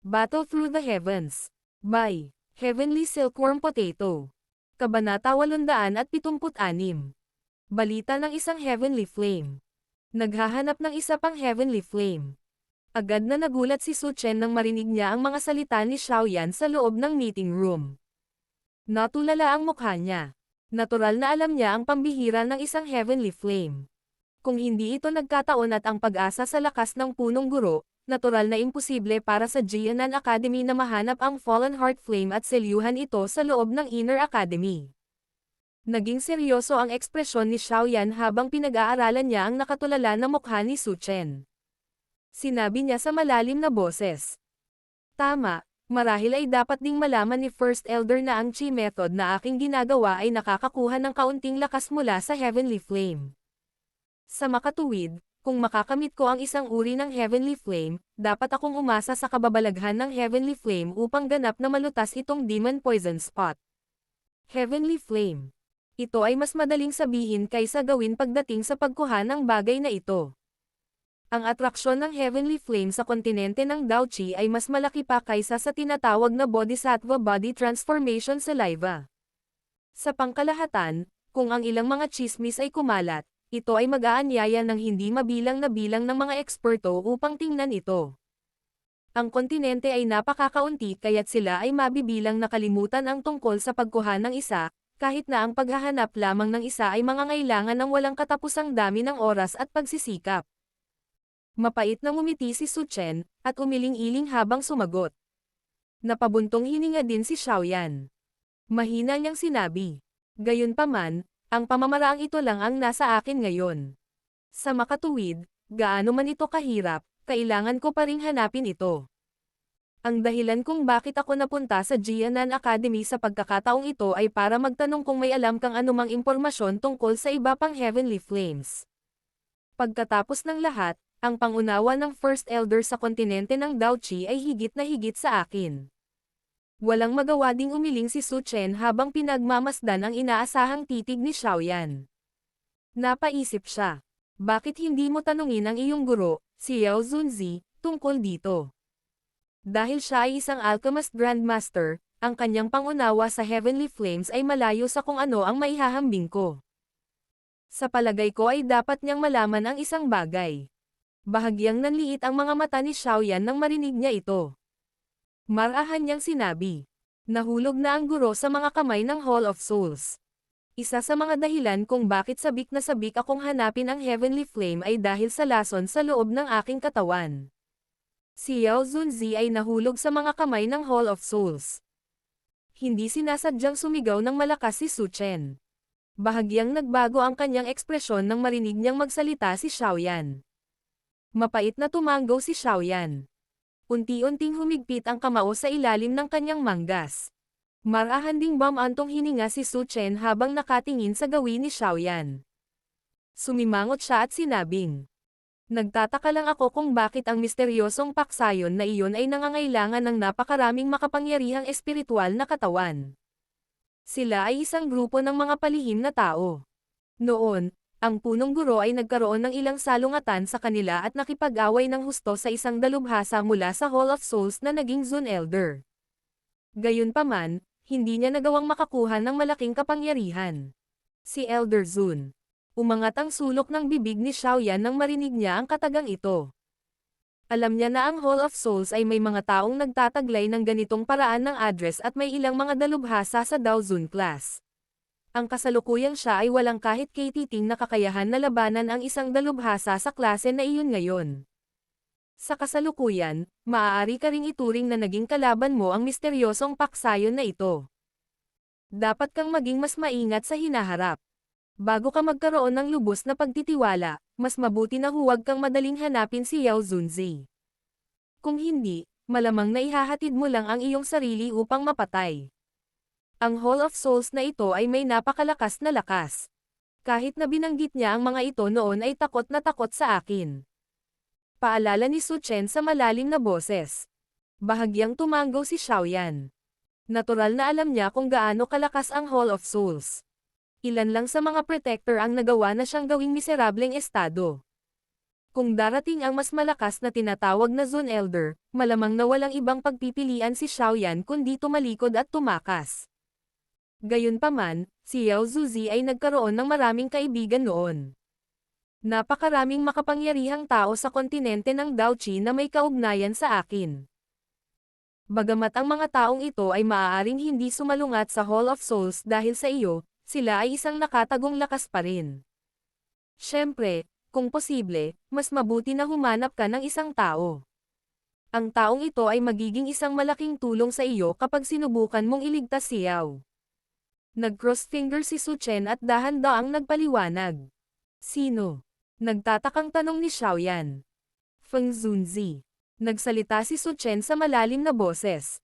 Battle Through the Heavens. By Heavenly Silkworm Potato. Kabanata 876. Balita ng isang Heavenly Flame. Naghahanap ng isa pang Heavenly Flame. Agad na nagulat si Su Chen nang marinig niya ang mga salita ni Xiaoyan sa loob ng meeting room. Natulala ang mukha niya. Natural na alam niya ang pambihira ng isang Heavenly Flame. Kung hindi ito nagkataon at ang pag-asa sa lakas ng punong guro, natural na imposible para sa Jianan Academy na mahanap ang Fallen Heart Flame at selyuhan ito sa loob ng Inner Academy. Naging seryoso ang ekspresyon ni Xiaoyan habang pinag-aaralan niya ang nakatulala na mukha ni Su Chen. Sinabi niya sa malalim na boses. Tama, marahil ay dapat ding malaman ni First Elder na ang Chi method na aking ginagawa ay nakakakuha ng kaunting lakas mula sa Heavenly Flame. Sa makatuwid, kung makakamit ko ang isang uri ng Heavenly Flame, dapat akong umasa sa kababalaghan ng Heavenly Flame upang ganap na malutas itong Demon Poison Spot. Heavenly Flame. Ito ay mas madaling sabihin kaysa gawin pagdating sa pagkuha ng bagay na ito. Ang atraksyon ng Heavenly Flame sa kontinente ng Daochi ay mas malaki pa kaysa sa tinatawag na Bodhisattva Body Transformation Saliva. Sa pangkalahatan, kung ang ilang mga chismis ay kumalat, ito ay mag-aanyaya ng hindi mabilang na bilang ng mga eksperto upang tingnan ito. Ang kontinente ay napakakaunti kaya't sila ay mabibilang nakalimutan ang tungkol sa pagkuha ng isa, kahit na ang paghahanap lamang ng isa ay mangangailangan ng walang katapusang dami ng oras at pagsisikap. Mapait na ngumiti si Su Chen, at umiling-iling habang sumagot. Napabuntong hininga din si Xiaoyan. Mahina niyang sinabi. Gayunpaman, ang pamamaraang ito lang ang nasa akin ngayon. Sa makatuwid, gaano man ito kahirap, kailangan ko pa ring hanapin ito. Ang dahilan kung bakit ako napunta sa Jianan Academy sa pagkakataong ito ay para magtanong kung may alam kang anumang impormasyon tungkol sa iba pang Heavenly Flames. Pagkatapos ng lahat, ang pangunawa ng First Elder sa kontinente ng Daochi ay higit na higit sa akin. Walang magawa ding umiling si Su Chen habang pinagmamasdan ang inaasahang titig ni Xiaoyan. Napaisip siya. Bakit hindi mo tanungin ang iyong guro, si Yao Zunzi, tungkol dito? Dahil siya ay isang Alchemist Grandmaster, ang kanyang pangunawa sa Heavenly Flames ay malayo sa kung ano ang maihahambing ko. Sa palagay ko ay dapat niyang malaman ang isang bagay. Bahagyang nanliit ang mga mata ni Xiaoyan nang marinig niya ito. Marahan niyang sinabi. Nahulog na ang guro sa mga kamay ng Hall of Souls. Isa sa mga dahilan kung bakit sabik na sabik akong hanapin ang Heavenly Flame ay dahil sa lason sa loob ng aking katawan. Si Yao Zunzi ay nahulog sa mga kamay ng Hall of Souls. Hindi sinasadyang sumigaw ng malakas si Su Chen. Bahagyang nagbago ang kanyang ekspresyon nang marinig niyang magsalita si Xiaoyan. Mapait na tumanggaw si Xiaoyan. Unti-unting humigpit ang kamao sa ilalim ng kanyang manggas. Marahan ding bumantong hininga si Su Chen habang nakatingin sa gawin ni Xiaoyan. Sumimangot siya at sinabing, nagtataka lang ako kung bakit ang misteryosong paksayon na iyon ay nangangailangan ng napakaraming makapangyarihang espiritual na katawan. Sila ay isang grupo ng mga palihim na tao. Noon, ang punong guro ay nagkaroon ng ilang salungatan sa kanila at nakipag-away ng husto sa isang dalubhasa mula sa Hall of Souls na naging Zun Elder. Gayunpaman, hindi niya nagawang makakuha ng malaking kapangyarihan. Si Elder Zun. Umangat ang sulok ng bibig ni Xiaoyan nang marinig niya ang katagang ito. Alam niya na ang Hall of Souls ay may mga taong nagtataglay ng ganitong paraan ng address at may ilang mga dalubhasa sa Dao Zun class. Ang kasalukuyang siya ay walang kahit katiting na kakayahan na labanan ang isang dalubhasa sa klase na iyon ngayon. Sa kasalukuyan, maaari ka ring ituring na naging kalaban mo ang misteryosong paksayon na ito. Dapat kang maging mas maingat sa hinaharap. Bago ka magkaroon ng lubos na pagtitiwala, mas mabuti na huwag kang madaling hanapin si Yao Zunzi. Kung hindi, malamang na ihahatid mo lang ang iyong sarili upang mapatay. Ang Hall of Souls na ito ay may napakalakas na lakas. Kahit na binanggit niya ang mga ito noon ay takot na takot sa akin. Paalala ni Su Chen sa malalim na boses. Bahagyang tumanggaw si Xiaoyan. Natural na alam niya kung gaano kalakas ang Hall of Souls. Ilan lang sa mga protector ang nagawa na siyang gawing miserableng estado. Kung darating ang mas malakas na tinatawag na Zone Elder, malamang na walang ibang pagpipilian si Xiaoyan kundi tumalikod at tumakas. Gayunpaman, si Yao Zuzi ay nagkaroon ng maraming kaibigan noon. Napakaraming makapangyarihang tao sa kontinente ng Daoqi na may kaugnayan sa akin. Bagamat ang mga taong ito ay maaaring hindi sumalungat sa Hall of Souls dahil sa iyo, sila ay isang nakatagong lakas pa rin. Siyempre, kung posible, mas mabuti na humanap ka ng isang tao. Ang taong ito ay magiging isang malaking tulong sa iyo kapag sinubukan mong iligtas si Yao. Nag-cross finger si Su Chen at dahan-daang nagpaliwanag. Sino? Nagtatakang tanong ni Xiaoyan. Feng Zunzi. Nagsalita si Su Chen sa malalim na boses.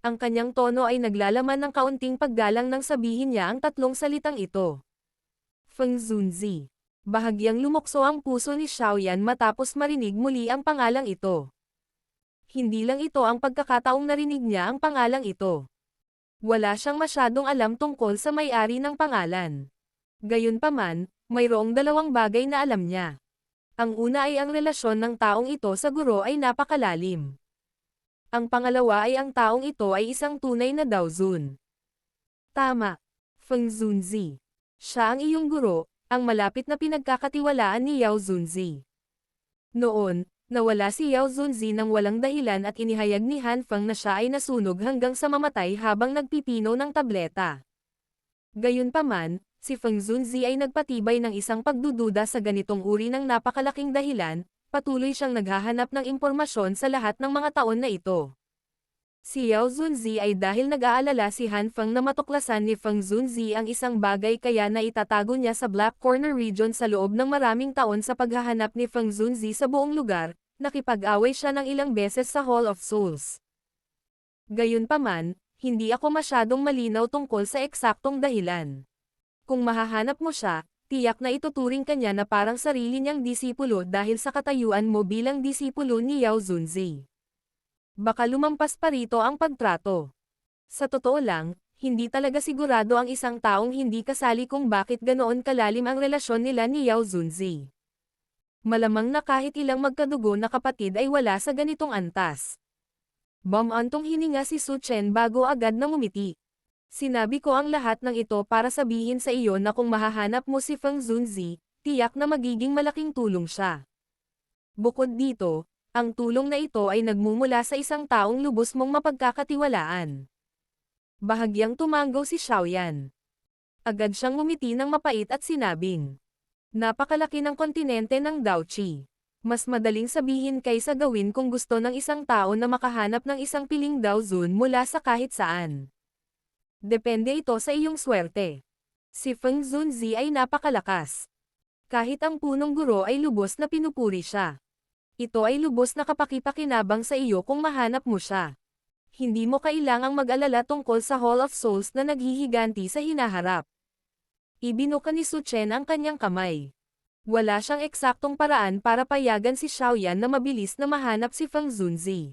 Ang kanyang tono ay naglalaman ng kaunting paggalang nang sabihin niya ang tatlong salitang ito. Feng Zunzi. Bahagyang lumukso ang puso ni Xiaoyan matapos marinig muli ang pangalang ito. Hindi lang ito ang pagkakataong narinig niya ang pangalang ito. Wala siyang masyadong alam tungkol sa may-ari ng pangalan. Gayunpaman, mayroong dalawang bagay na alam niya. Ang una ay ang relasyon ng taong ito sa guro ay napakalalim. Ang pangalawa ay ang taong ito ay isang tunay na Daozun. Tama. Feng Zunzi. Siya ang iyong guro, ang malapit na pinagkakatiwalaan ni Yao Zunzi. Noon, nawala si Yao Zunzi nang walang dahilan at inihayag ni Han Feng na siya ay nasunog hanggang sa mamatay habang nagpipino ng tableta. Gayunpaman, si Feng Zunzi ay nagpatibay ng isang pagdududa sa ganitong uri ng napakalaking dahilan, patuloy siyang naghahanap ng impormasyon sa lahat ng mga taon na ito. Si Yao Zunzi ay dahil nag-aalala si Han Feng na matuklasan ni Feng Zunzi ang isang bagay kaya na itatago niya sa Black Corner region sa loob ng maraming taon sa paghahanap ni Feng Zunzi sa buong lugar, nakipag-away siya ng ilang beses sa Hall of Souls. Gayunpaman, hindi ako masyadong malinaw tungkol sa eksaktong dahilan. Kung mahahanap mo siya, tiyak na ituturing ka niya na parang sarili niyang disipulo dahil sa katayuan mo bilang disipulo ni Yao Zunzi. Baka lumampas pa rito ang pagtrato. Sa totoo lang, hindi talaga sigurado ang isang taong hindi kasali kung bakit ganoon kalalim ang relasyon nila ni Yao Zunzi. Malamang na kahit ilang magkadugo na kapatid ay wala sa ganitong antas. Bumantong hininga si Su Chen bago agad na ngumiti. Sinabi ko ang lahat ng ito para sabihin sa iyo na kung mahahanap mo si Feng Zunzi, tiyak na magiging malaking tulong siya. Bukod dito, ang tulong na ito ay nagmumula sa isang taong lubos mong mapagkakatiwalaan. Bahagyang tumango si Xiaoyan. Agad siyang ngumiti ng mapait at sinabing, napakalaki ng kontinente ng Daoqi. Mas madaling sabihin kaysa gawin kung gusto ng isang tao na makahanap ng isang piling Daozun mula sa kahit saan. Depende ito sa iyong swerte. Si Feng Zunzi ay napakalakas. Kahit ang punong guro ay lubos na pinupuri siya. Ito ay lubos na kapakipakinabang sa iyo kung mahanap mo siya. Hindi mo kailangang mag-alala tungkol sa Hall of Souls na naghihiganti sa hinaharap. Ibinuka ni Su Chen ang kanyang kamay. Wala siyang eksaktong paraan para payagan si Xiaoyan na mabilis na mahanap si Feng Zunzi.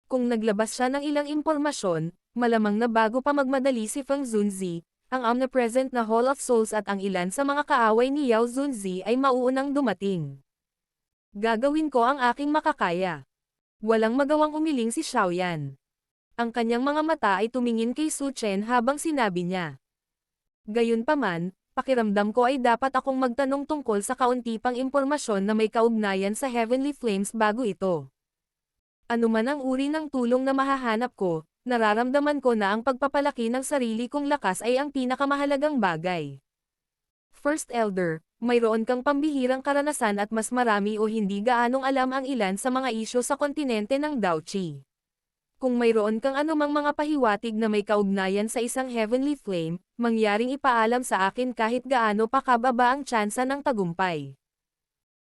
Kung naglabas siya ng ilang impormasyon, malamang na bago pa magmadali si Feng Zunzi, ang omnipresent na Hall of Souls at ang ilan sa mga kaaway ni Yao Zunzi ay mauunang dumating. Gagawin ko ang aking makakaya. Walang magawang umiling si Xiaoyan. Ang kanyang mga mata ay tumingin kay Su Chen habang sinabi niya. Gayunpaman, pakiramdam ko ay dapat akong magtanong tungkol sa kaunti pang impormasyon na may kaugnayan sa Heavenly Flames bago ito. Ano man ang uri ng tulong na mahahanap ko, nararamdaman ko na ang pagpapalaki ng sarili kong lakas ay ang pinakamahalagang bagay. First Elder, mayroon kang pambihirang karanasan at mas marami o hindi gaanong alam ang ilan sa mga isyo sa kontinente ng Daoqi. Kung mayroon kang anumang mga pahiwatig na may kaugnayan sa isang Heavenly Flame, mangyaring ipaalam sa akin kahit gaano pa kababa ang tsansa ng tagumpay.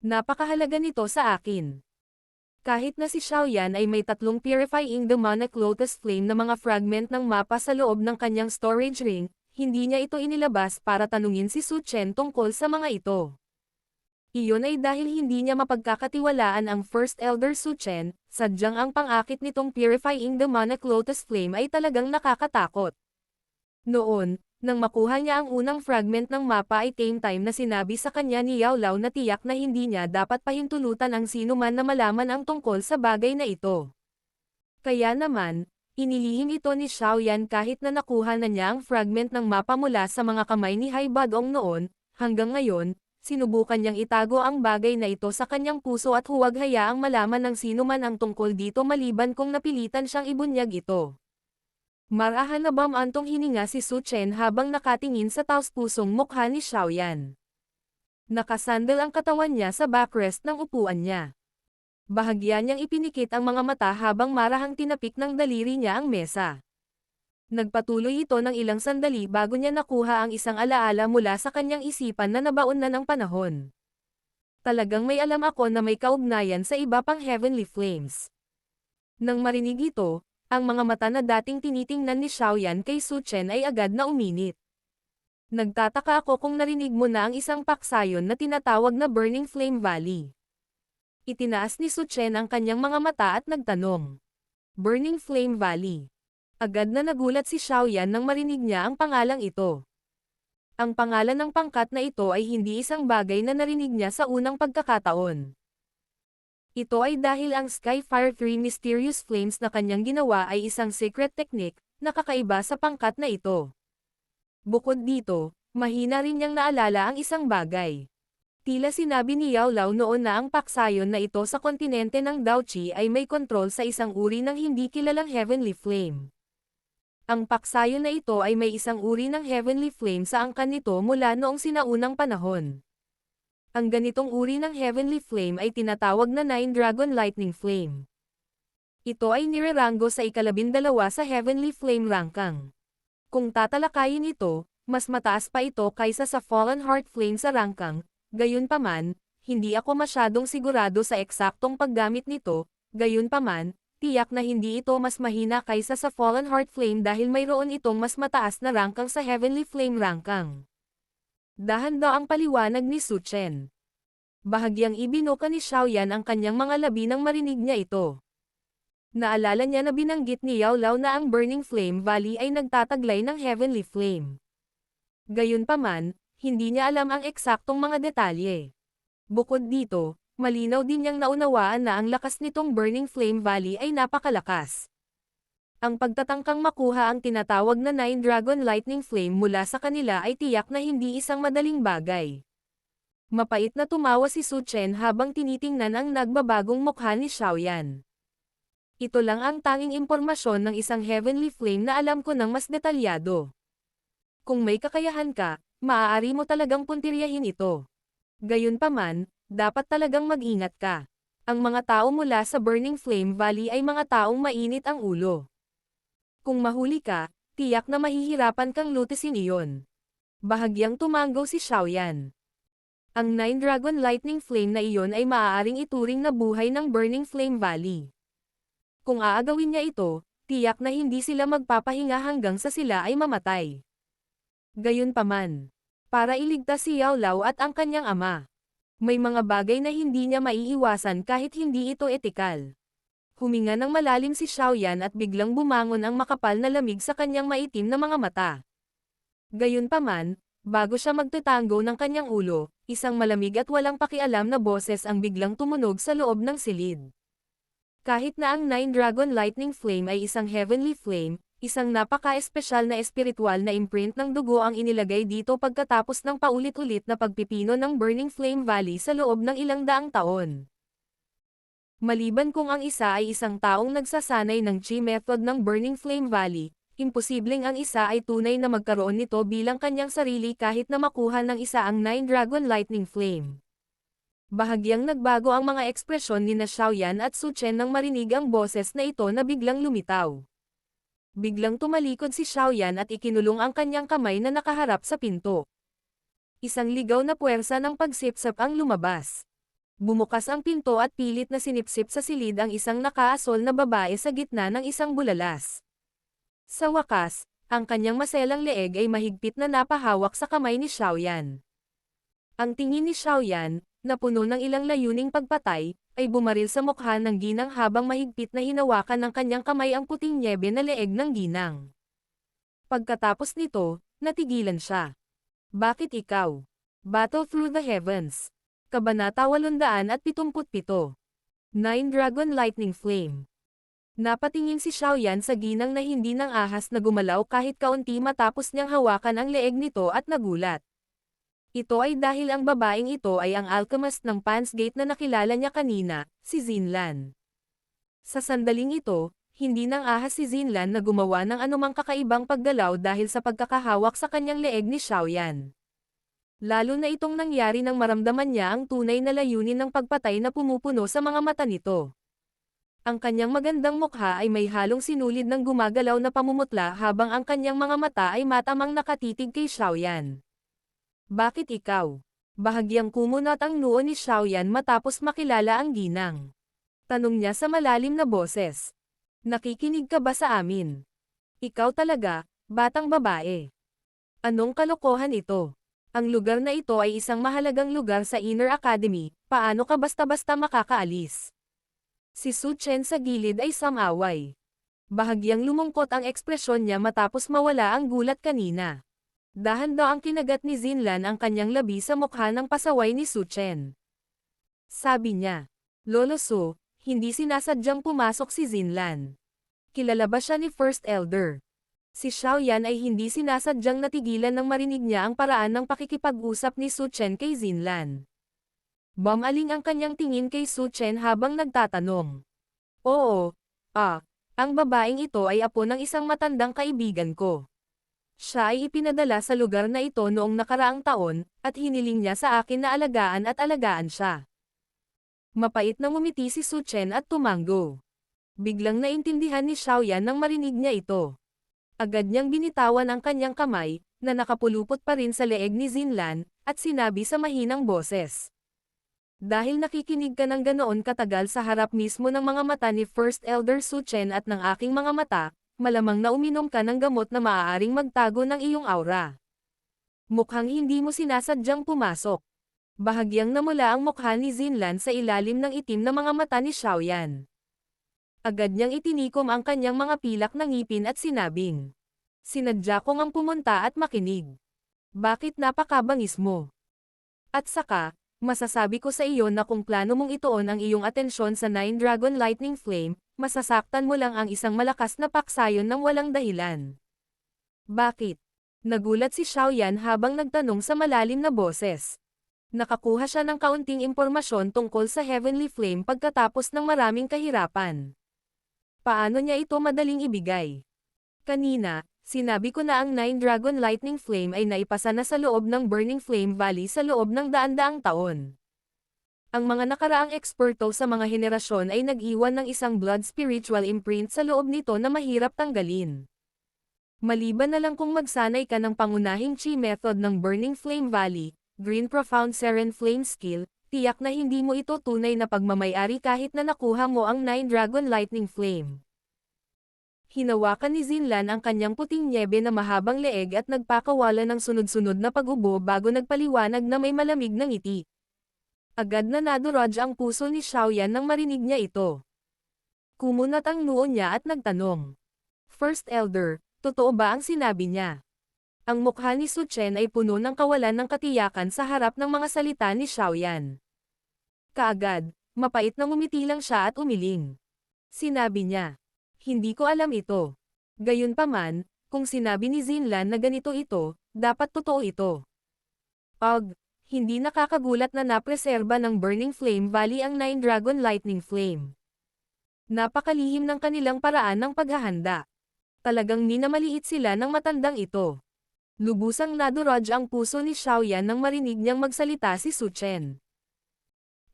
Napakahalaga nito sa akin. Kahit na si Xiaoyan ay may 3 Purifying Demonic Lotus Flame na mga fragment ng mapa sa loob ng kanyang storage ring, hindi niya ito inilabas para tanungin si Su Chen tungkol sa mga ito. Iyon ay dahil hindi niya mapagkakatiwalaan ang First Elder Su Chen, sadyang ang pang-akit nitong Purifying Demonic Lotus Flame ay talagang nakakatakot. Noon, Nang makuha niya ang unang fragment ng mapa ay same time na sinabi sa kanya ni Yao Lao na tiyak na hindi niya dapat pahintulutan ang sinuman na malaman ang tungkol sa bagay na ito. Kaya naman, inilihim ito ni Xiao Yan kahit na nakuha na niya ang fragment ng mapa mula sa mga kamay ni Hai Badong noon, hanggang ngayon, sinubukan niyang itago ang bagay na ito sa kanyang puso at huwag hayaang malaman ng sinuman ang tungkol dito maliban kung napilitan siyang ibunyag ito. Marahan na bamantong hininga si Su Chen habang nakatingin sa taos-pusong mukha ni Xiao Yan. Nakasandal ang katawan niya sa backrest ng upuan niya. Bahagya niyang ipinikit ang mga mata habang marahang tinapik ng daliri niya ang mesa. Nagpatuloy ito ng ilang sandali bago niya nakuha ang isang alaala mula sa kanyang isipan na nabaon na ng panahon. Talagang may alam ako na may kaugnayan sa iba pang heavenly flames. Nang marinig ito, ang mga mata na dating tinitingnan ni Xiao Yan kay Su Chen ay agad na uminit. Nagtataka ako kung narinig mo na ang isang paksayon na tinatawag na Burning Flame Valley. Itinaas ni Su Chen ang kanyang mga mata at nagtanong. Burning Flame Valley. Agad na nagulat si Xiao Yan nang marinig niya ang pangalang ito. Ang pangalan ng pangkat na ito ay hindi isang bagay na narinig niya sa unang pagkakataon. Ito ay dahil ang Skyfire 3 Mysterious Flames na kanyang ginawa ay isang secret technique na kakaiba sa pangkat na ito. Bukod dito, mahina rin niyang naalala ang isang bagay. Tila sinabi ni Yao Lao noon na ang paksayon na ito sa kontinente ng Daochi ay may kontrol sa isang uri ng hindi kilalang heavenly flame. Ang paksayon na ito ay may isang uri ng heavenly flame sa angkan nito mula noong sinaunang panahon. Ang ganitong uri ng heavenly flame ay tinatawag na Nine Dragon Lightning Flame. Ito ay nireranggo sa ika-12 sa heavenly flame rangkang. Kung tatalakayin ito, mas mataas pa ito kaysa sa Fallen Heart Flame sa rangkang, gayunpaman, hindi ako masyadong sigurado sa eksaktong paggamit nito, gayunpaman, tiyak na hindi ito mas mahina kaysa sa Fallen Heart Flame dahil mayroon itong mas mataas na rangkang sa heavenly flame rangkang. Dahan-dahan ang paliwanag ni Su Chen. Bahagyang ibinuka ni Xiao Yan ang kanyang mga labi nang marinig niya ito. Naalala niya na binanggit ni Yao Lao na ang Burning Flame Valley ay nagtataglay ng heavenly flame. Gayunpaman, hindi niya alam ang eksaktong mga detalye. Bukod dito, malinaw din niyang naunawaan na ang lakas nitong Burning Flame Valley ay napakalakas. Ang pagtatangkang makuha ang tinatawag na Nine Dragon Lightning Flame mula sa kanila ay tiyak na hindi isang madaling bagay. Mapait na tumawa si Su Chen habang tinitingnan ang nagbabagong mukha ni Xiao Yan. Ito lang ang tanging impormasyon ng isang heavenly flame na alam ko ng mas detalyado. Kung may kakayahan ka, maaari mo talagang puntiryahin ito. Gayunpaman, dapat talagang mag-ingat ka. Ang mga tao mula sa Burning Flame Valley ay mga taong mainit ang ulo. Kung mahuli ka, tiyak na mahihirapan kang lutisin iyon. Bahagyang tumanggaw si Xiao Yan. Ang Nine Dragon Lightning Flame na iyon ay maaaring ituring na buhay ng Burning Flame Valley. Kung aagawin niya ito, tiyak na hindi sila magpapahinga hanggang sa sila ay mamatay. Gayunpaman, para iligtas si Yao Lao at ang kanyang ama, may mga bagay na hindi niya maiiwasan kahit hindi ito etikal. Huminga ng malalim si Xiao Yan at biglang bumangon ang makapal na lamig sa kanyang maitim na mga mata. Gayunpaman, bago siya magtatango ng kanyang ulo, isang malamig at walang pakialam na boses ang biglang tumunog sa loob ng silid. Kahit na ang Nine Dragon Lightning Flame ay isang heavenly flame, isang napaka-espesyal na espiritual na imprint ng dugo ang inilagay dito pagkatapos ng paulit-ulit na pagpipino ng Burning Flame Valley sa loob ng ilang daang taon. Maliban kung ang isa ay isang taong nagsasanay ng Chi method ng Burning Flame Valley, imposibleng ang isa ay tunay na magkaroon nito bilang kanyang sarili kahit na makuha ng isa ang Nine Dragon Lightning Flame. Bahagyang nagbago ang mga ekspresyon ni na Xiao Yan at Su Chen nang marinig ang boses na ito na biglang lumitaw. Biglang tumalikod si Xiao Yan at ikinulong ang kanyang kamay na nakaharap sa pinto. Isang ligaw na puwersa ng pagsipsap ang lumabas. Bumukas ang pinto at pilit na sinipsip sa silid ang isang nakaasol na babae sa gitna ng isang bulalas. Sa wakas, ang kanyang maselang leeg ay mahigpit na napahawak sa kamay ni Xiao Yan. Ang tingin ni Xiao Yan, na puno ng ilang layuning pagpatay, ay bumaril sa mukha ng ginang habang mahigpit na hinawakan ng kanyang kamay ang puting nyebe na leeg ng ginang. Pagkatapos nito, natigilan siya. Bakit ikaw? Battle Through the Heavens. Kabanata 877. Nine Dragon Lightning Flame. Napatingin si Xiaoyan sa ginang na hindi nang ahas na gumalaw kahit kaunti matapos niyang hawakan ang leeg nito at nagulat. Ito ay dahil ang babaeng ito ay ang alchemist ng Pan's Gate na nakilala niya kanina, si Xinlan. Sa sandaling ito, hindi nang ahas si Xinlan na gumawa ng anumang kakaibang paggalaw dahil sa pagkakahawak sa kanyang leeg ni Xiaoyan. Lalo na itong nangyari nang maramdaman niya ang tunay na layunin ng pagpatay na pumupuno sa mga mata nito. Ang kanyang magandang mukha ay may halong sinulid ng gumagalaw na pamumutla habang ang kanyang mga mata ay matamang nakatitig kay Xiaoyan. Bakit ikaw? Bahagyang kumunat ang noo ni Xiaoyan matapos makilala ang ginang. Tanong niya sa malalim na boses. Nakikinig ka ba sa amin? Ikaw talaga, batang babae. Anong kalokohan ito? Ang lugar na ito ay isang mahalagang lugar sa Inner Academy, paano ka basta-basta makakaalis? Si Su Chen sa gilid ay samaway. Bahagyang lumungkot ang ekspresyon niya matapos mawala ang gulat kanina. Dahan-daang kinagat ni Xinlan ang kanyang labi sa mukha ng pasaway ni Su Chen. Sabi niya, Lolo Su, hindi sinasadyang pumasok si Xinlan. Kilala ba siya ni First Elder? Si Xiaoyan ay hindi sinasadyang natigilan nang marinig niya ang paraan ng pakikipag-usap ni Su Chen kay Xinlan. Bumaling ang kanyang tingin kay Su Chen habang nagtatanong. Oo, ang babaeng ito ay apo ng isang matandang kaibigan ko. Siya ay ipinadala sa lugar na ito noong nakaraang taon, at hiniling niya sa akin na alagaan at alagaan siya. Mapait na ngumiti si Su Chen at tumango. Biglang naintindihan ni Xiaoyan nang marinig niya ito. Agad niyang binitawan ang kanyang kamay, na nakapulupot pa rin sa leeg ni Xinlan, at sinabi sa mahinang boses. Dahil nakikinig ka ng ganoon katagal sa harap mismo ng mga mata ni First Elder Su Chen at ng aking mga mata, malamang na uminom ka ng gamot na maaaring magtago ng iyong aura. Mukhang hindi mo sinasadyang pumasok. Bahagyang namula ang mukha ni Xinlan sa ilalim ng itim na mga mata ni Xiaoyan. Agad niyang itinikom ang kanyang mga pilak na ngipin at sinabing, sinadya ko ngang pumunta at makinig. Bakit napakabangis mo? At saka, masasabi ko sa iyo na kung plano mong ituon ang iyong atensyon sa Nine Dragon Lightning Flame, masasaktan mo lang ang isang malakas na paksayon ng walang dahilan. Bakit? Nagulat si Xiaoyan habang nagtanong sa malalim na boses. Nakakuha siya ng kaunting impormasyon tungkol sa Heavenly Flame pagkatapos ng maraming kahirapan. Paano niya ito madaling ibigay? Kanina, sinabi ko na ang Nine Dragon Lightning Flame ay naipasa na sa loob ng Burning Flame Valley sa loob ng daan-daang taon. Ang mga nakaraang eksperto sa mga henerasyon ay nag-iwan ng isang blood spiritual imprint sa loob nito na mahirap tanggalin. Maliban na lang kung magsanay ka ng pangunahing chi method ng Burning Flame Valley, Green Profound Seren Flame Skill, tiyak na hindi mo ito tunay na pagmamayari kahit na nakuha mo ang Nine Dragon Lightning Flame. Hinawakan ni Xinlan ang kanyang puting nyebe na mahabang leeg at nagpakawala ng sunod-sunod na pag-ubo bago nagpaliwanag na may malamig na ngiti. Agad na nadurog ang puso ni Xiaoyan nang marinig niya ito. Kumunat ang noo niya at nagtanong. First Elder, totoo ba ang sinabi niya? Ang mukha ni Su Chen ay puno ng kawalan ng katiyakan sa harap ng mga salita ni Xiaoyan. Kaagad, mapait na ngumiti lang siya at umiling. Sinabi niya, hindi ko alam ito. Gayunpaman, kung sinabi ni Xinlan na ganito ito, dapat totoo ito. Hindi nakakagulat na napreserba ng Burning Flame Valley ang Nine Dragon Lightning Flame. Napakalihim ng kanilang paraan ng paghahanda. Talagang minamaliit sila ng matandang ito. Lubusang nadurog ang puso ni Xiaoyan nang marinig niyang magsalita si Su Chen.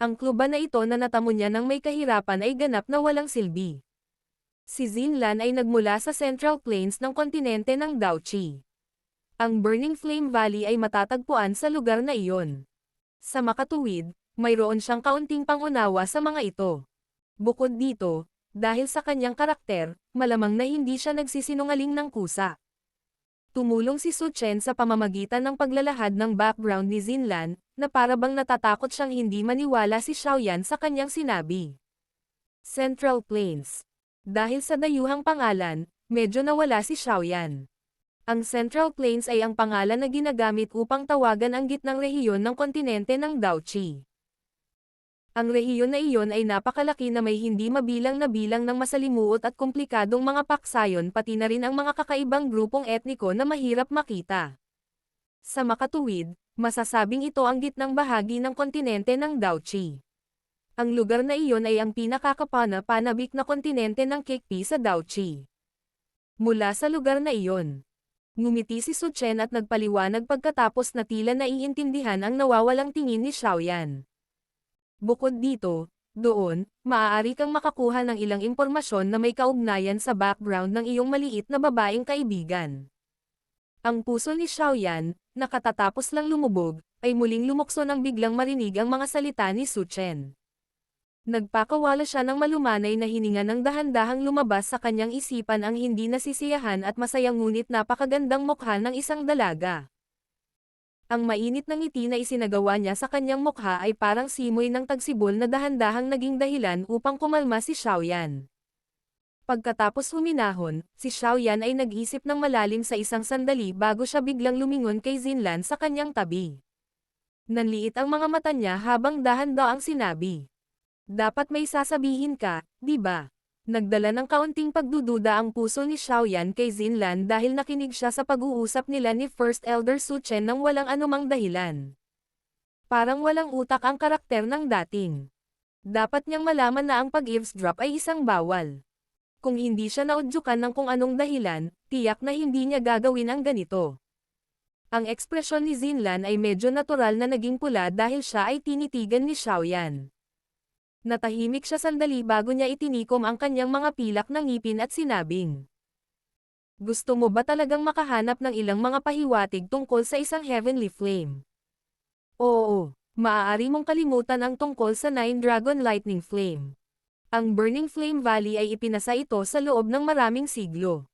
Ang kluba na ito na natamo niya ng may kahirapan ay ganap na walang silbi. Si Xinlan ay nagmula sa Central Plains ng kontinente ng Daoqi. Ang Burning Flame Valley ay matatagpuan sa lugar na iyon. Sa makatuwid, mayroon siyang kaunting pangunawa sa mga ito. Bukod dito, dahil sa kanyang karakter, malamang na hindi siya nagsisinungaling ng kusa. Tumulong si Su Chen sa pamamagitan ng paglalahad ng background ni Xinlan, na parabang natatakot siyang hindi maniwala si Xiaoyan sa kanyang sinabi. Central Plains. Dahil sa dayuhang pangalan, medyo nawala si Xiaoyan. Ang Central Plains ay ang pangalan na ginagamit upang tawagan ang gitnang rehiyon ng kontinente ng Dauchi. Ang rehiyon na iyon ay napakalaki na may hindi mabilang na bilang ng masalimuot at komplikadong mga paksayon pati na rin ang mga kakaibang grupong etniko na mahirap makita. Sa makatuwid, masasabing ito ang gitnang bahagi ng kontinente ng Dauchi. Ang lugar na iyon ay ang pinakakapana-panabik na kontinente ng Kekpi sa Dauchi. Mula sa lugar na iyon, ngumiti si Su Chen at nagpaliwanag pagkatapos na tila naiintindihan ang nawawalang tingin ni Xiaoyan. Bukod dito, doon, maaari kang makakuha ng ilang impormasyon na may kaugnayan sa background ng iyong maliit na babaeng kaibigan. Ang puso ni Xiaoyan, na katatapos lang lumubog, ay muling lumukso nang biglang marinig ang mga salita ni Su Chen. Nagpakawala siya ng malumanay na hininga ng dahan-dahang lumabas sa kanyang isipan ang hindi nasisiyahan at masayang ngunit napakagandang mukha ng isang dalaga. Ang mainit na ngiti na isinagawa niya sa kanyang mukha ay parang simoy ng tagsibol na dahan-dahang naging dahilan upang kumalma si Xiaoyan. Pagkatapos huminahon, si Xiaoyan ay nag-isip ng malalim sa isang sandali bago siya biglang lumingon kay Xinlan sa kanyang tabi. Nanliit ang mga mata niya habang dahan-daang sinabi. Dapat may sasabihin ka, di ba? Nagdala ng kaunting pagdududa ang puso ni Xiaoyan kay Xinlan dahil nakinig siya sa pag-uusap nila ni First Elder Su Chen nang walang anumang dahilan. Parang walang utak ang karakter ng dating. Dapat niyang malaman na ang pag-eavesdrop ay isang bawal. Kung hindi siya naudyukan ng kung anong dahilan, tiyak na hindi niya gagawin ang ganito. Ang ekspresyon ni Xinlan ay medyo natural na naging pula dahil siya ay tinitigan ni Xiaoyan. Natahimik siya sandali bago niya itinikom ang kanyang mga pilak na ngipin at sinabing. Gusto mo ba talagang makahanap ng ilang mga pahiwatig tungkol sa isang heavenly flame? Oo, maaari mong kalimutan ang tungkol sa Nine Dragon Lightning Flame. Ang Burning Flame Valley ay ipinasa ito sa loob ng maraming siglo.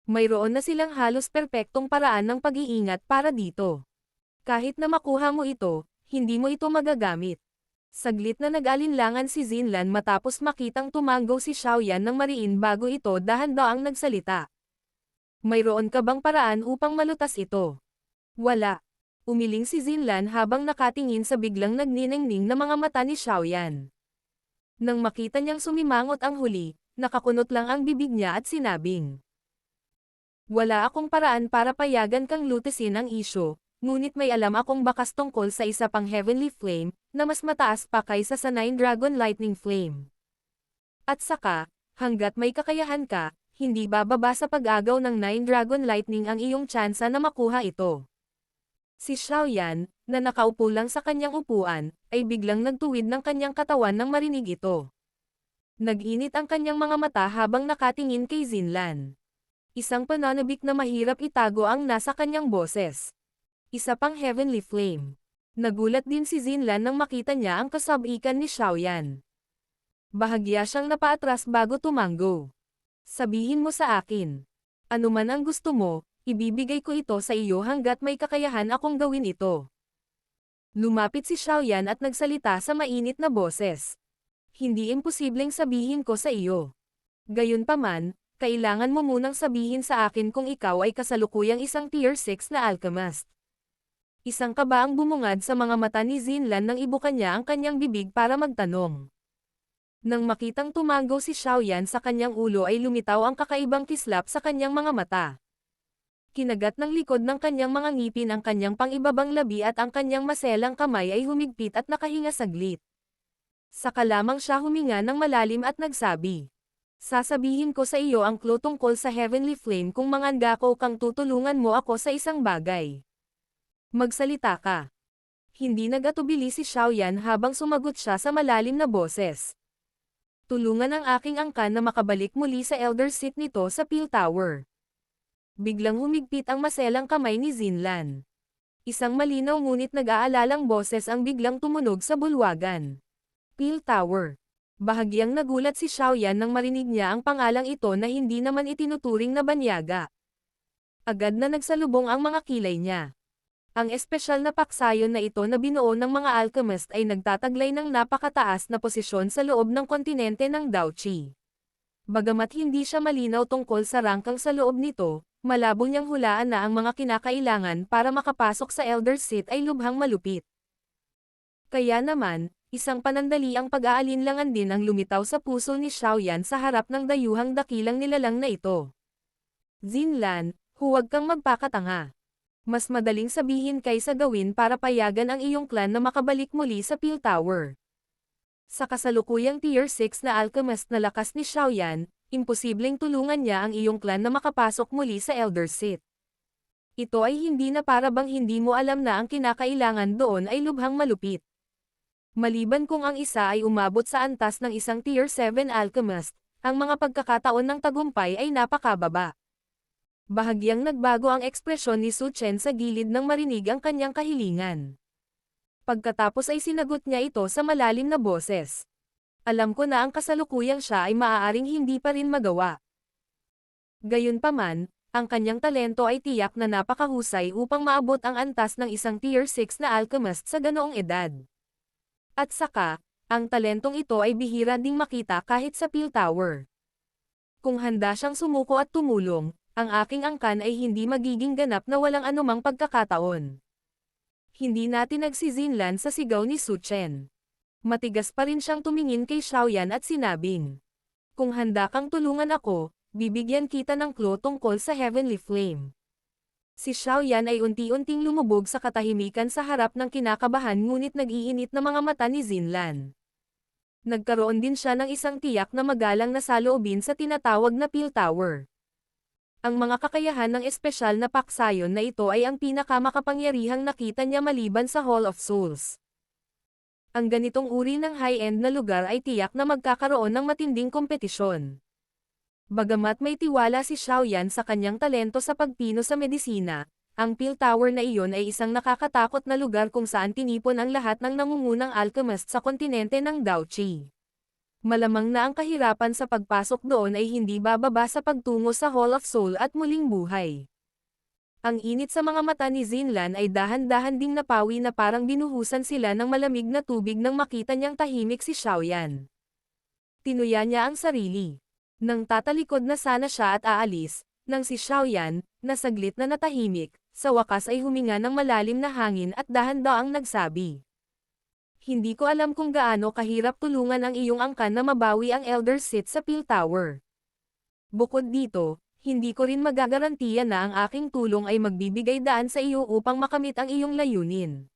Mayroon na silang halos perpektong paraan ng pag-iingat para dito. Kahit na makuha mo ito, hindi mo ito magagamit. Saglit na nag-alinlangan si Xinlan matapos makitang tumanggo si Xiaoyan ng mariin bago ito dahan-daang nagsalita. Mayroon ka bang paraan upang malutas ito? Wala. Umiling si Xinlan habang nakatingin sa biglang nagniningning na mga mata ni Xiaoyan. Nang makita niyang sumimangot ang huli, nakakunot lang ang bibig niya at sinabing. Wala akong paraan para payagan kang lutesin ang isyo. Ngunit may alam akong bakas tungkol sa isa pang heavenly flame, na mas mataas pa kaysa sa Nine Dragon Lightning Flame. At saka, hanggat may kakayahan ka, hindi bababa sa pag-agaw ng Nine Dragon Lightning ang iyong tsansa na makuha ito. Si Xiaoyan, na nakaupo lang sa kanyang upuan, ay biglang nagtuwid ng kanyang katawan nang marinig ito. Nag-init ang kanyang mga mata habang nakatingin kay Xinlan. Isang pananabik na mahirap itago ang nasa kanyang boses. Isa pang heavenly flame. Nagulat din si Xinlan nang makita niya ang kasabikan ni Xiaoyan. Bahagya siyang napaatras bago tumanggo. Sabihin mo sa akin. Ano man ang gusto mo, ibibigay ko ito sa iyo hanggat may kakayahan akong gawin ito. Lumapit si Xiaoyan at nagsalita sa mainit na boses. Hindi imposibleng sabihin ko sa iyo. Gayunpaman, kailangan mo munang sabihin sa akin kung ikaw ay kasalukuyang isang tier 6 na alchemist. Isang kaba ang bumungad sa mga mata ni Xinlan nang ibukan niya ang kanyang bibig para magtanong. Nang makitang tumanggo si Xiaoyan sa kanyang ulo ay lumitaw ang kakaibang kislap sa kanyang mga mata. Kinagat ng likod ng kanyang mga ngipin ang kanyang pangibabang labi at ang kanyang maselang kamay ay humigpit at nakahinga saglit. Saka lamang siya huminga ng malalim at nagsabi. Sasabihin ko sa iyo ang clue tungkol sa Heavenly Flame kung mangangako kang tutulungan mo ako sa isang bagay. Magsalita ka. Hindi nagatubili si Xiaoyan habang sumagot siya sa malalim na boses. Tulungan ang aking angkan na makabalik muli sa Elder Seat nito sa Peel Tower. Biglang humigpit ang maselang kamay ni Xinlan. Isang malinaw ngunit nag-aalalang boses ang biglang tumunog sa bulwagan. Peel Tower. Bahagyang nagulat si Xiaoyan nang marinig niya ang pangalang ito na hindi naman itinuturing na banyaga. Agad na nagsalubong ang mga kilay niya. Ang espesyal na paksayon na ito na binuo ng mga alchemist ay nagtataglay ng napakataas na posisyon sa loob ng kontinente ng Dauchi. Bagamat hindi siya malinaw tungkol sa rangkang sa loob nito, Malabo niyang hulaan na ang mga kinakailangan para makapasok sa Elder Seat ay lubhang malupit. Kaya naman, isang panandaliang pag-aalinlangan din ang lumitaw sa puso ni Xiaoyan sa harap ng dayuhang dakilang nilalang na ito. Zinlan, huwag kang magpakatanga. Mas madaling sabihin kaysa gawin para payagan ang iyong clan na makabalik muli sa Peel Tower. Sa kasalukuyang Tier 6 na alchemist na lakas ni Xiaoyan, imposibleng tulungan niya ang iyong clan na makapasok muli sa Elder Seat. Ito ay hindi na para bang hindi mo alam na ang kinakailangan doon ay lubhang malupit. Maliban kung ang isa ay umabot sa antas ng isang Tier 7 alchemist, ang mga pagkakataon ng tagumpay ay napakababa. Bahagyang nagbago ang ekspresyon ni Su Chen sa gilid nang marinig ang kanyang kahilingan. Pagkatapos ay sinagot niya ito sa malalim na boses. Alam ko na ang kasalukuyang siya ay maaaring hindi pa rin magawa. Gayunpaman, ang kanyang talento ay tiyak na napakahusay upang maabot ang antas ng isang Tier 6 na alchemist sa ganoong edad. At saka, ang talentong ito ay bihira ding makita kahit sa Peel Tower. Kung handa siyang sumuko at tumulong, ang aking angkan ay hindi magiging ganap na walang anumang pagkakataon. Hindi natin nagsizinlan sa sigaw ni Su Chen. Matigas pa rin siyang tumingin kay Xiaoyan at sinabing, kung handa kang tulungan ako, bibigyan kita ng clue tungkol sa Heavenly Flame. Si Xiaoyan ay unti-unting lumubog sa katahimikan sa harap ng kinakabahan ngunit nag-iinit na mga mata ni Zinlan. Nagkaroon din siya ng isang tiyak na magalang na saloobin sa tinatawag na Peel Tower. Ang mga kakayahan ng espesyal na paksayon na ito ay ang pinakamakapangyarihang nakita niya maliban sa Hall of Souls. Ang ganitong uri ng high-end na lugar ay tiyak na magkakaroon ng matinding kompetisyon. Bagamat may tiwala si Xiaoyan sa kanyang talento sa pagpino sa medisina, ang Peel Tower na iyon ay isang nakakatakot na lugar kung saan tinipon ang lahat ng nangungunang alchemist sa kontinente ng Daoqi. Malamang na ang kahirapan sa pagpasok doon ay hindi bababa sa pagtungo sa Hall of Soul at muling buhay. Ang init sa mga mata ni Zinlan ay dahan-dahan ding napawi na parang binuhusan sila ng malamig na tubig nang makita niyang tahimik si Xiaoyan. Tinuya niya ang sarili. Nang tatalikod na sana siya at aalis, nang si Xiaoyan, na saglit na natahimik, sa wakas ay huminga ng malalim na hangin at dahan-daang nagsabi. Hindi ko alam kung gaano kahirap tulungan ang iyong angkan na mabawi ang Elder Seat sa Peel Tower. Bukod dito, hindi ko rin magagarantiya na ang aking tulong ay magbibigay daan sa iyo upang makamit ang iyong layunin.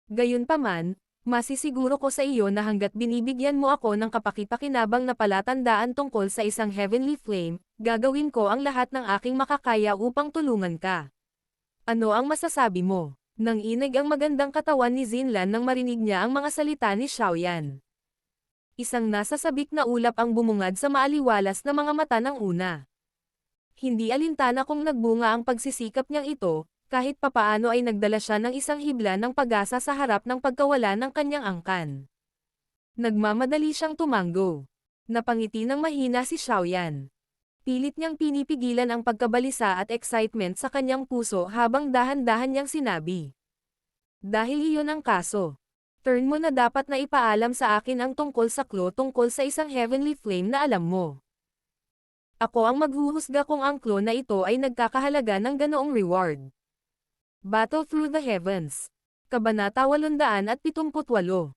Gayunpaman, masisiguro ko sa iyo na hanggat binibigyan mo ako ng kapakipakinabang na palatandaan tungkol sa isang Heavenly Flame, gagawin ko ang lahat ng aking makakaya upang tulungan ka. Ano ang masasabi mo? Nang inig ang magandang katawan ni Zinlan nang marinig niya ang mga salita ni Xiaoyan. Isang nasasabik na ulap ang bumungad sa maaliwalas na mga mata ng una. Hindi alintana kung nagbunga ang pagsisikap niyang ito, kahit papaano ay nagdala siya ng isang hibla ng pag-asa sa harap ng pagkawala ng kanyang angkan. Nagmamadali siyang tumango. Napangiti ng mahina si Xiaoyan. Pilit niyang pinipigilan ang pagkabalisa at excitement sa kanyang puso habang dahan-dahan niyang sinabi. Dahil iyon ang kaso. Turn mo na dapat na ipaalam sa akin ang tungkol sa clue tungkol sa isang Heavenly Flame na alam mo. Ako ang maghuhusga kung ang clue na ito ay nagkakahalaga ng ganoong reward. Battle Through the Heavens. Kabanata 878.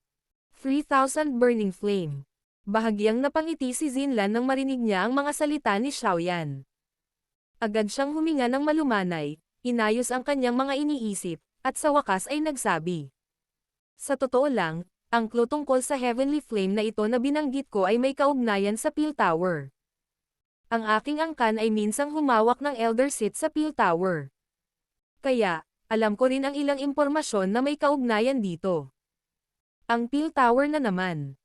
3,000 Burning Flame. Bahagyang napangiti si Zinlan nang marinig niya ang mga salita ni Xiaoyan. Agad siyang huminga ng malumanay, inayos ang kanyang mga iniisip, at sa wakas ay nagsabi. Sa totoo lang, ang clue tungkol sa Heavenly Flame na ito na binanggit ko ay may kaugnayan sa Peel Tower. Ang aking angkan ay minsang humawak ng Elder Seat sa Peel Tower. Kaya, alam ko rin ang ilang impormasyon na may kaugnayan dito. Ang Peel Tower na naman.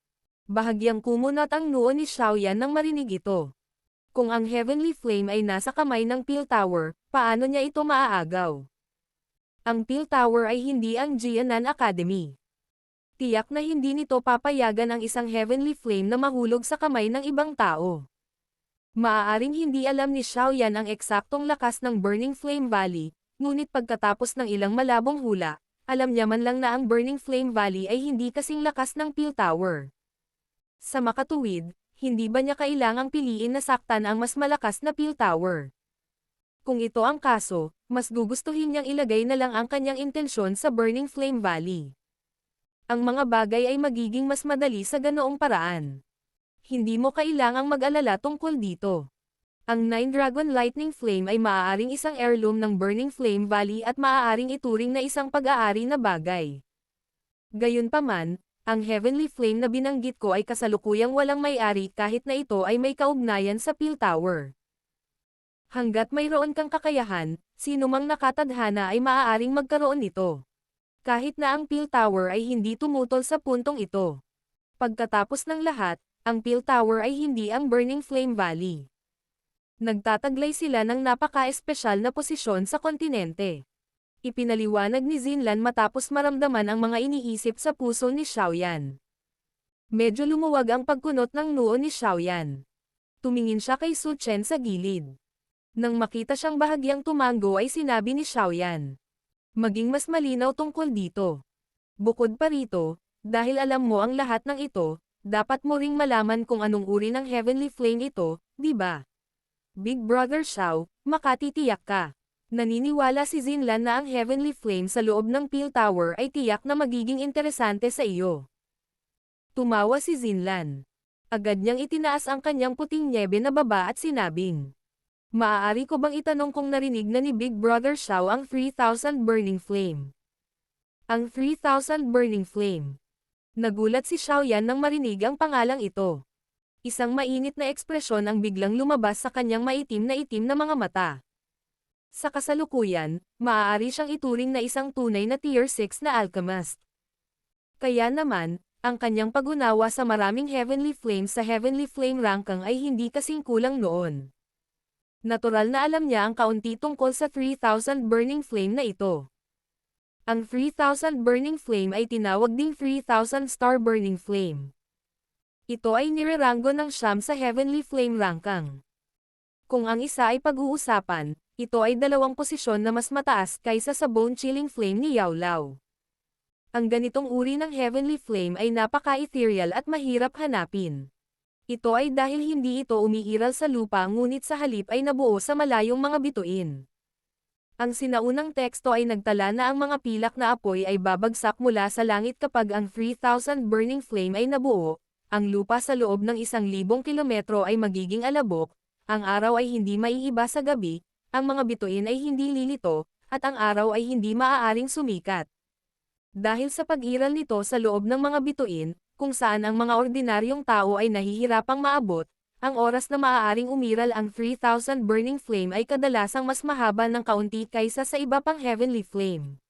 Bahagyang kumunot ang noo ni Xiaoyan nang marinig ito. Kung ang Heavenly Flame ay nasa kamay ng Peel Tower, paano niya ito maaagaw? Ang Peel Tower ay hindi ang Jianan Academy. Tiyak na hindi nito papayagan ang isang Heavenly Flame na mahulog sa kamay ng ibang tao. Maaaring hindi alam ni Xiaoyan ang eksaktong lakas ng Burning Flame Valley, ngunit pagkatapos ng ilang malabong hula, alam niya man lang na ang Burning Flame Valley ay hindi kasing lakas ng Peel Tower. Sa makatuwid, hindi ba niya kailangang piliin na saktan ang mas malakas na Peel Tower? Kung ito ang kaso, mas gugustuhin niyang ilagay na lang ang kanyang intensyon sa Burning Flame Valley. Ang mga bagay ay magiging mas madali sa ganoong paraan. Hindi mo kailangang mag-alala tungkol dito. Ang Nine Dragon Lightning Flame ay maaaring isang heirloom ng Burning Flame Valley at maaaring ituring na isang pag-aari na bagay. Gayunpaman, ang Heavenly Flame na binanggit ko ay kasalukuyang walang may-ari kahit na ito ay may kaugnayan sa Peel Tower. Hanggat mayroon kang kakayahan, sinumang nakatadhana ay maaaring magkaroon nito. Kahit na ang Peel Tower ay hindi tumutol sa puntong ito. Pagkatapos ng lahat, ang Peel Tower ay hindi ang Burning Flame Valley. Nagtataglay sila ng napaka-espesyal na posisyon sa kontinente. Ipinaliwanag ni Zinlan matapos maramdaman ang mga iniisip sa puso ni Xiaoyan. Medyo lumuwag ang pagkunot ng noo ni Xiaoyan. Tumingin siya kay Su Chen sa gilid. Nang makita siyang bahagyang tumango ay sinabi ni Xiaoyan. Maging mas malinaw tungkol dito. Bukod pa rito, dahil alam mo ang lahat ng ito, dapat mo ring malaman kung anong uri ng Heavenly Flame ito, di ba? Big Brother Xiao, makatitiyak ka. Naniniwala si Zinlan na ang Heavenly Flame sa loob ng Peel Tower ay tiyak na magiging interesante sa iyo. Tumawa si Zinlan. Agad niyang itinaas ang kanyang puting nyebe na baba at sinabing. Maaari ko bang itanong kung narinig na ni Big Brother Xiao ang 3,000 Burning Flame? Ang 3,000 Burning Flame. Nagulat si Xiaoyan nang marinig ang pangalang ito. Isang mainit na ekspresyon ang biglang lumabas sa kanyang maitim na mga mata. Sa kasalukuyan, maaari siyang ituring na isang tunay na Tier 6 na alchemist. Kaya naman, ang kanyang pag-unawa sa maraming Heavenly Flame sa Heavenly Flame ranking ay hindi kasing kulang noon. Natural na alam niya ang kaunti tungkol sa 3,000 Burning Flame na ito. Ang 3,000 Burning Flame ay tinawag ding 3,000 Star Burning Flame. Ito ay nireranggo ng siyam sa Heavenly Flame ranking. Kung ang isa ay pag-uusapan, ito ay dalawang posisyon na mas mataas kaysa sa bone-chilling flame ni Yao Lao. Ang ganitong uri ng Heavenly Flame ay napaka-ethereal at mahirap hanapin. Ito ay dahil hindi ito umiiral sa lupa ngunit sa halip ay nabuo sa malayong mga bituin. Ang sinaunang teksto ay nagtala na ang mga pilak na apoy ay babagsak mula sa langit kapag ang 3,000 Burning Flame ay nabuo. Ang lupa sa loob ng 1,000 kilometro ay magiging alabok, ang araw ay hindi maiiba sa gabi, ang mga bituin ay hindi lilito, at ang araw ay hindi maaaring sumikat. Dahil sa pag-iral nito sa loob ng mga bituin, kung saan ang mga ordinaryong tao ay nahihirapang maabot, ang oras na maaaring umiral ang 3,000 Burning Flame ay kadalasang mas mahaba ng kaunti kaysa sa iba pang Heavenly Flame.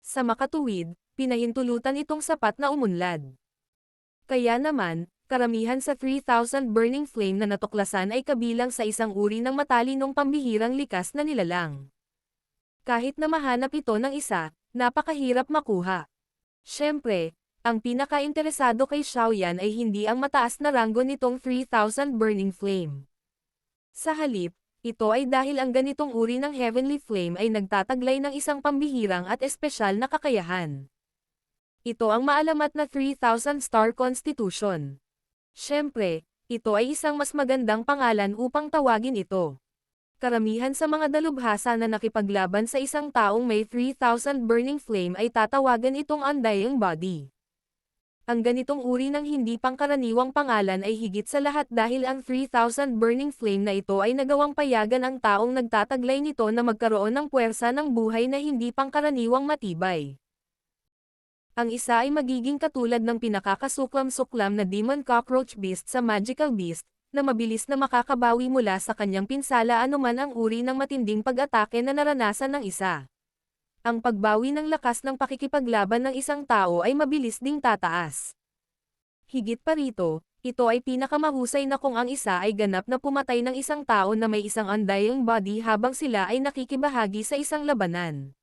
Sa makatuwid, pinahintulutan itong sapat na umunlad. Kaya naman, karamihan sa 3,000 Burning Flame na natuklasan ay kabilang sa isang uri ng matalinong pambihirang likas na nilalang. Kahit na mahanap ito ng isa, napakahirap makuha. Siyempre, ang pinaka-interesado kay Xiaoyan ay hindi ang mataas na ranggo nitong 3,000 Burning Flame. Sa halip, ito ay dahil ang ganitong uri ng Heavenly Flame ay nagtataglay ng isang pambihirang at espesyal na kakayahan. Ito ang maalamat na 3,000 Star Constitution. Siyempre, ito ay isang mas magandang pangalan upang tawagin ito. Karamihan sa mga dalubhasa na nakipaglaban sa isang taong may 3,000 Burning Flame ay tatawagan itong Undying Body. Ang ganitong uri ng hindi pangkaraniwang pangalan ay higit sa lahat dahil ang 3,000 Burning Flame na ito ay nagawang payagan ang taong nagtataglay nito na magkaroon ng puwersa ng buhay na hindi pangkaraniwang matibay. Ang isa ay magiging katulad ng pinakakasuklam-suklam na Demon Cockroach Beast sa Magical Beast, na mabilis na makakabawi mula sa kanyang pinsala anuman ang uri ng matinding pag-atake na naranasan ng isa. Ang pagbawi ng lakas ng pakikipaglaban ng isang tao ay mabilis ding tataas. Higit pa rito, ito ay pinakamahusay na kung ang isa ay ganap na pumatay ng isang tao na may isang undying body habang sila ay nakikibahagi sa isang labanan.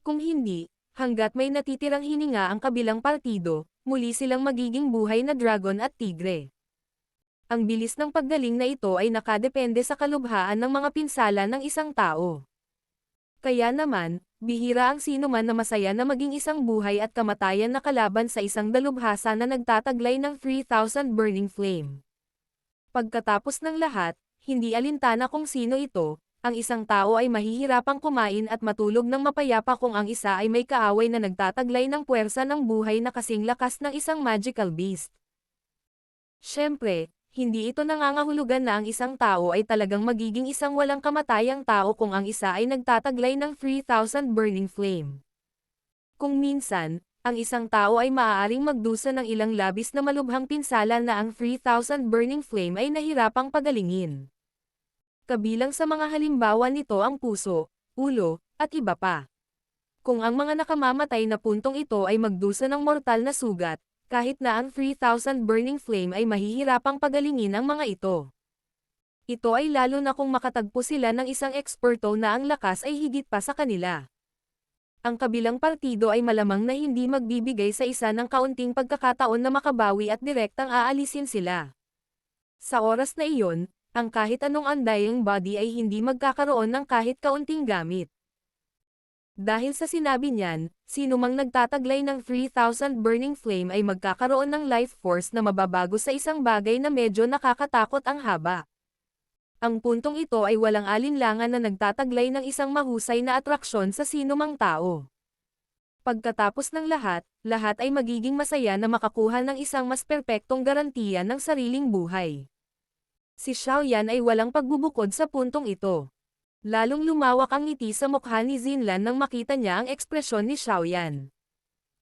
Kung hindi, hanggat may natitirang hininga ang kabilang partido, muli silang magiging buhay na dragon at tigre. Ang bilis ng paggaling na ito ay nakadepende sa kalubhaan ng mga pinsala ng isang tao. Kaya naman, bihira ang sino man na masaya na maging isang buhay at kamatayan na kalaban sa isang dalubhasa na nagtataglay ng 3,000 Burning Flame. Pagkatapos ng lahat, hindi alintana kung sino ito, ang isang tao ay mahihirapang kumain at matulog ng mapayapa kung ang isa ay may kaaway na nagtataglay ng puwersa ng buhay na kasing lakas ng isang magical beast. Siyempre, hindi ito nangangahulugan na ang isang tao ay talagang magiging isang walang kamatayang tao kung ang isa ay nagtataglay ng 3,000 burning flame. Kung minsan, ang isang tao ay maaaring magdusa ng ilang labis na malubhang pinsala na ang 3,000 burning flame ay nahirapang pagalingin. Kabilang sa mga halimbawa nito ang puso, ulo, at iba pa. Kung ang mga nakamamatay na puntong ito ay magdusa ng mortal na sugat, kahit na ang 3,000 burning flame ay mahihirapang pagalingin ang mga ito. Ito ay lalo na kung makatagpo sila ng isang eksperto na ang lakas ay higit pa sa kanila. Ang kabilang partido ay malamang na hindi magbibigay sa isa ng kaunting pagkakataon na makabawi at direktang aalisin sila. Sa oras na iyon, ang kahit anong undying body ay hindi magkakaroon ng kahit kaunting gamit. Dahil sa sinabi niyan, sino mang nagtataglay ng 3,000 burning flame ay magkakaroon ng life force na mababago sa isang bagay na medyo nakakatakot ang haba. Ang puntong ito ay walang alinlangan na nagtataglay ng isang mahusay na atraksyon sa sino mang tao. Pagkatapos ng lahat, lahat ay magiging masaya na makakuha ng isang mas perpektong garantiya ng sariling buhay. Si Xiaoyan ay walang pagbubukod sa puntong ito. Lalong lumawak ang ngiti sa mukha ni Xinlan nang makita niya ang ekspresyon ni Xiaoyan.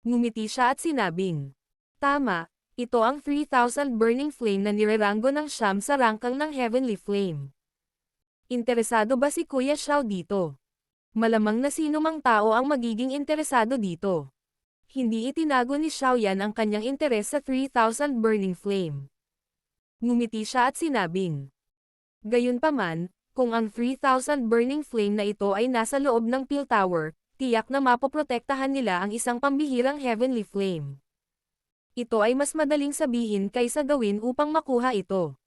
Ngumiti siya at sinabing, "Tama, ito ang 3,000 burning flame na nireranggo ng siyam sa rangkang ng Heavenly Flame. Interesado ba si Kuya Xiao dito?" Malamang na sino mang tao ang magiging interesado dito. Hindi itinago ni Xiaoyan ang kanyang interes sa 3,000 burning flame. Ngumiti siya at sinabing, "Gayunpaman, kung ang 3,000 burning flame na ito ay nasa loob ng Peel Tower, tiyak na mapoprotektahan nila ang isang pambihirang Heavenly Flame. Ito ay mas madaling sabihin kaysa gawin upang makuha ito."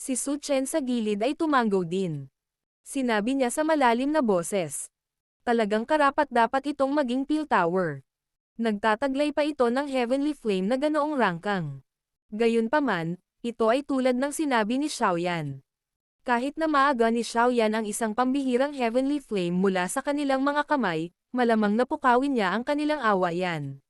Si Su Chen sa gilid ay tumanggo din. Sinabi niya sa malalim na boses, "Talagang karapat-dapat itong maging Peel Tower. Nagtataglay pa ito ng Heavenly Flame na ganoong rangkang. Gayunpaman, ito ay tulad ng sinabi ni Xiaoyan. Kahit na maaga ni Xiaoyan ang isang pambihirang Heavenly Flame mula sa kanilang mga kamay, malamang napukawin niya ang kanilang awayan.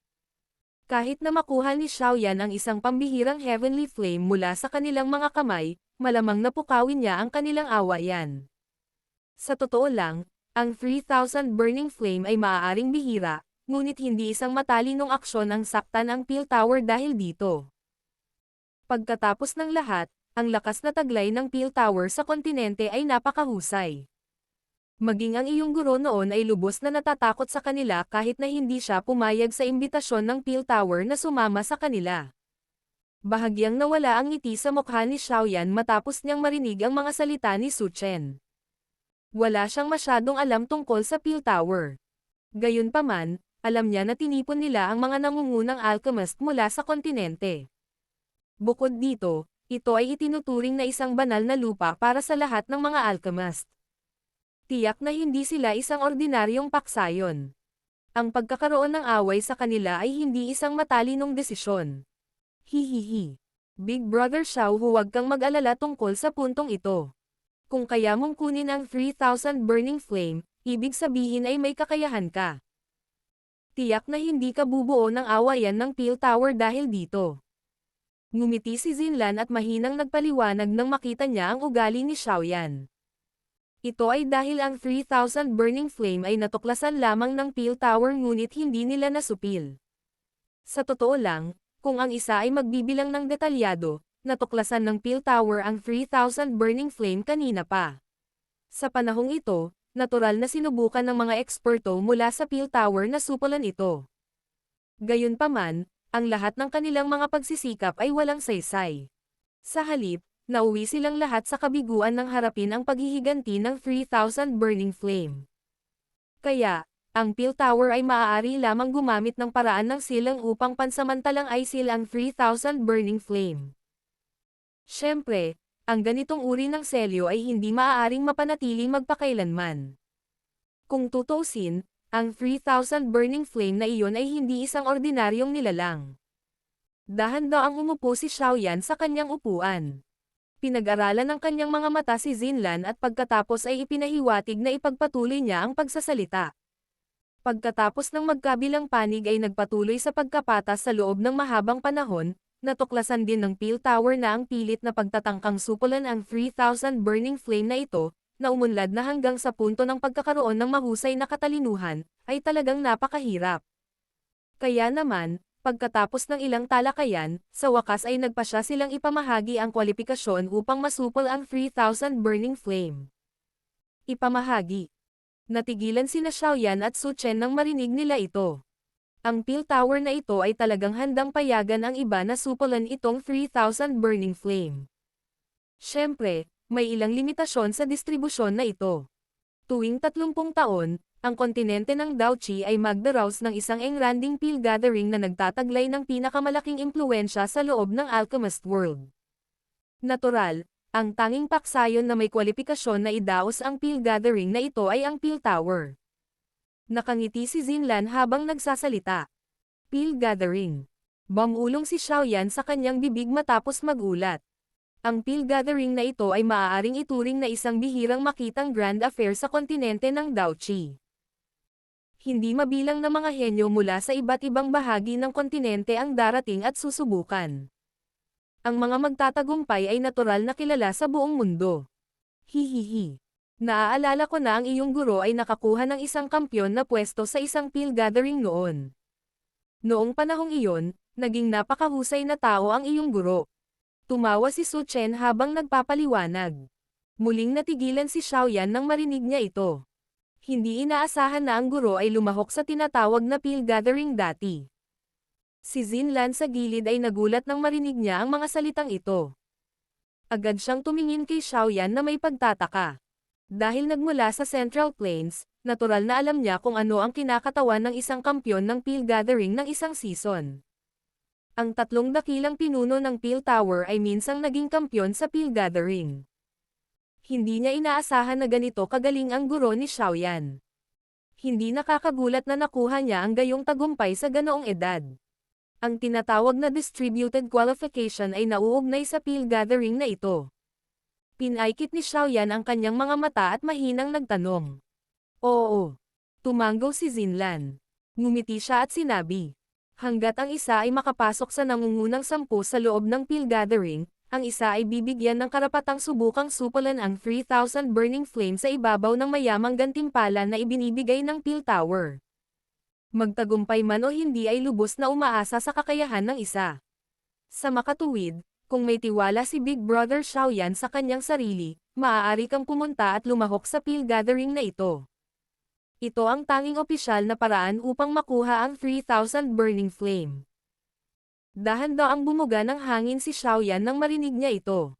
Kahit na makuha ni Xiaoyan ang isang pambihirang Heavenly Flame mula sa kanilang mga kamay, malamang napukawin niya ang kanilang awayan. Sa totoo lang, ang 3,000 burning flame ay maaaring bihira, ngunit hindi isang matalinong aksyon ang saktan ang Peel Tower dahil dito. Pagkatapos ng lahat, ang lakas na taglay ng Peel Tower sa kontinente ay napakahusay. Maging ang iyong guro noon ay lubos na natatakot sa kanila kahit na hindi siya pumayag sa imbitasyon ng Peel Tower na sumama sa kanila. Bahagyang nawala ang ngiti sa mukha ni Xiaoyan matapos niyang marinig ang mga salita ni Su Chen. Wala siyang masyadong alam tungkol sa Peel Tower. Gayunpaman, alam niya na tinipon nila ang mga nangungunang alchemist mula sa kontinente. Bukod dito, ito ay itinuturing na isang banal na lupa para sa lahat ng mga alchemist. Tiyak na hindi sila isang ordinaryong paksayon. Ang pagkakaroon ng away sa kanila ay hindi isang matalinong desisyon. Hihihi. Big Brother Xiao, huwag kang mag-alala tungkol sa puntong ito. Kung kaya mong kunin ang 3,000 burning flame, ibig sabihin ay may kakayahan ka. Tiyak na hindi ka bubuo ng awayan ng Peel Tower dahil dito. Ngumiti si Xinlan at mahinang nagpaliwanag nang makita niya ang ugali ni Xiaoyan. Ito ay dahil ang 3,000 burning flame ay natuklasan lamang ng Peel Tower ngunit hindi nila nasupil. Sa totoo lang, kung ang isa ay magbibilang ng detalyado, natuklasan ng Peel Tower ang 3,000 burning flame kanina pa. Sa panahong ito, natural na sinubukan ng mga eksperto mula sa Peel Tower na supulan ito. Gayunpaman, ang lahat ng kanilang mga pagsisikap ay walang saysay. Sa halip, nauwi silang lahat sa kabiguan ng harapin ang paghihiganti ng 3,000 burning flame. Kaya, ang Peel Tower ay maaari lamang gumamit ng paraan ng silang upang pansamantalang i-seal ang 3,000 burning flame. Siyempre, ang ganitong uri ng selyo ay hindi maaaring mapanatiling magpakailanman. Kung tutuusin, ang 3,000 burning flame na iyon ay hindi isang ordinaryong nilalang. Dahan-daang umupo si Xiaoyan sa kanyang upuan. Pinag-aralan ng kanyang mga mata si Zinlan at pagkatapos ay ipinahiwatig na ipagpatuloy niya ang pagsasalita. Pagkatapos ng magkabilang panig ay nagpatuloy sa pagkapatas sa loob ng mahabang panahon, natuklasan din ng Peel Tower na ang pilit na pagtatangkang supulan ang 3,000 burning flame na ito, na umunlad na hanggang sa punto ng pagkakaroon ng mahusay na katalinuhan, ay talagang napakahirap. Kaya naman, pagkatapos ng ilang talakayan, sa wakas ay nagpasya silang ipamahagi ang kwalipikasyon upang masupol ang 3,000 burning flame. Ipamahagi. Natigilan sina Xiaoyan at Su Chen nang marinig nila ito. Ang Peel Tower na ito ay talagang handang payagan ang iba na supulan itong 3,000 burning flame. Siyempre, may ilang limitasyon sa distribusyon na ito. Tuwing 30 taon, ang kontinente ng Daochi ay magdaraos ng isang engranding Peel Gathering na nagtataglay ng pinakamalaking impluwensya sa loob ng Alchemist World. Natural, ang tanging paksayon na may kwalipikasyon na idaos ang Peel Gathering na ito ay ang Peel Tower. Nakangiti si Zinlan habang nagsasalita. Peel Gathering. Bumulong si Xiaoyan sa kanyang bibig matapos magulat. Ang Peel Gathering na ito ay maaaring ituring na isang bihirang makitang grand affair sa kontinente ng Daochi. Hindi mabilang na mga henyo mula sa iba't ibang bahagi ng kontinente ang darating at susubukan. Ang mga magtatagumpay ay natural na kilala sa buong mundo. Hihihi. Naaalala ko na ang iyong guro ay nakakuha ng isang kampyon na pwesto sa isang Peel Gathering noon. Noong panahong iyon, naging napakahusay na tao ang iyong guro. Tumawa si Su Chen habang nagpapaliwanag. Muling natigilan si Xiaoyan nang marinig niya ito. Hindi inaasahan na ang guro ay lumahok sa tinatawag na Peel Gathering dati. Si Zinlan sa gilid ay nagulat nang marinig niya ang mga salitang ito. Agad siyang tumingin kay Xiaoyan na may pagtataka. Dahil nagmula sa Central Plains, natural na alam niya kung ano ang kinakatawan ng isang kampyon ng Peel Gathering ng isang season. Ang tatlong dakilang pinuno ng Peel Tower ay minsang naging kampyon sa Peel Gathering. Hindi niya inaasahan na ganito kagaling ang guro ni Xiaoyan. Hindi nakakagulat na nakuha niya ang gayong tagumpay sa ganoong edad. Ang tinatawag na distributed qualification ay nauugnay sa Peel Gathering na ito. Pinaikit ni Xiaoyan ang kanyang mga mata at mahinang nagtanong. Oo. Tumanggo si Zinlan. Ngumiti siya at sinabi. Hanggat ang isa ay makapasok sa nangungunang 10 sa loob ng Peel Gathering, ang isa ay bibigyan ng karapatang subukang supulan ang 3,000 burning flame sa ibabaw ng mayamang gantimpala na ibinibigay ng Peel Tower. Magtagumpay man o hindi ay lubos na umaasa sa kakayahan ng isa. Sa makatuwid, kung may tiwala si Big Brother Xiaoyan sa kanyang sarili, maaari kang pumunta at lumahok sa Peel Gathering na ito. Ito ang tanging opisyal na paraan upang makuha ang 3,000 burning flame. Dahan-daang bumuga ng hangin si Xiaoyan nang marinig niya ito.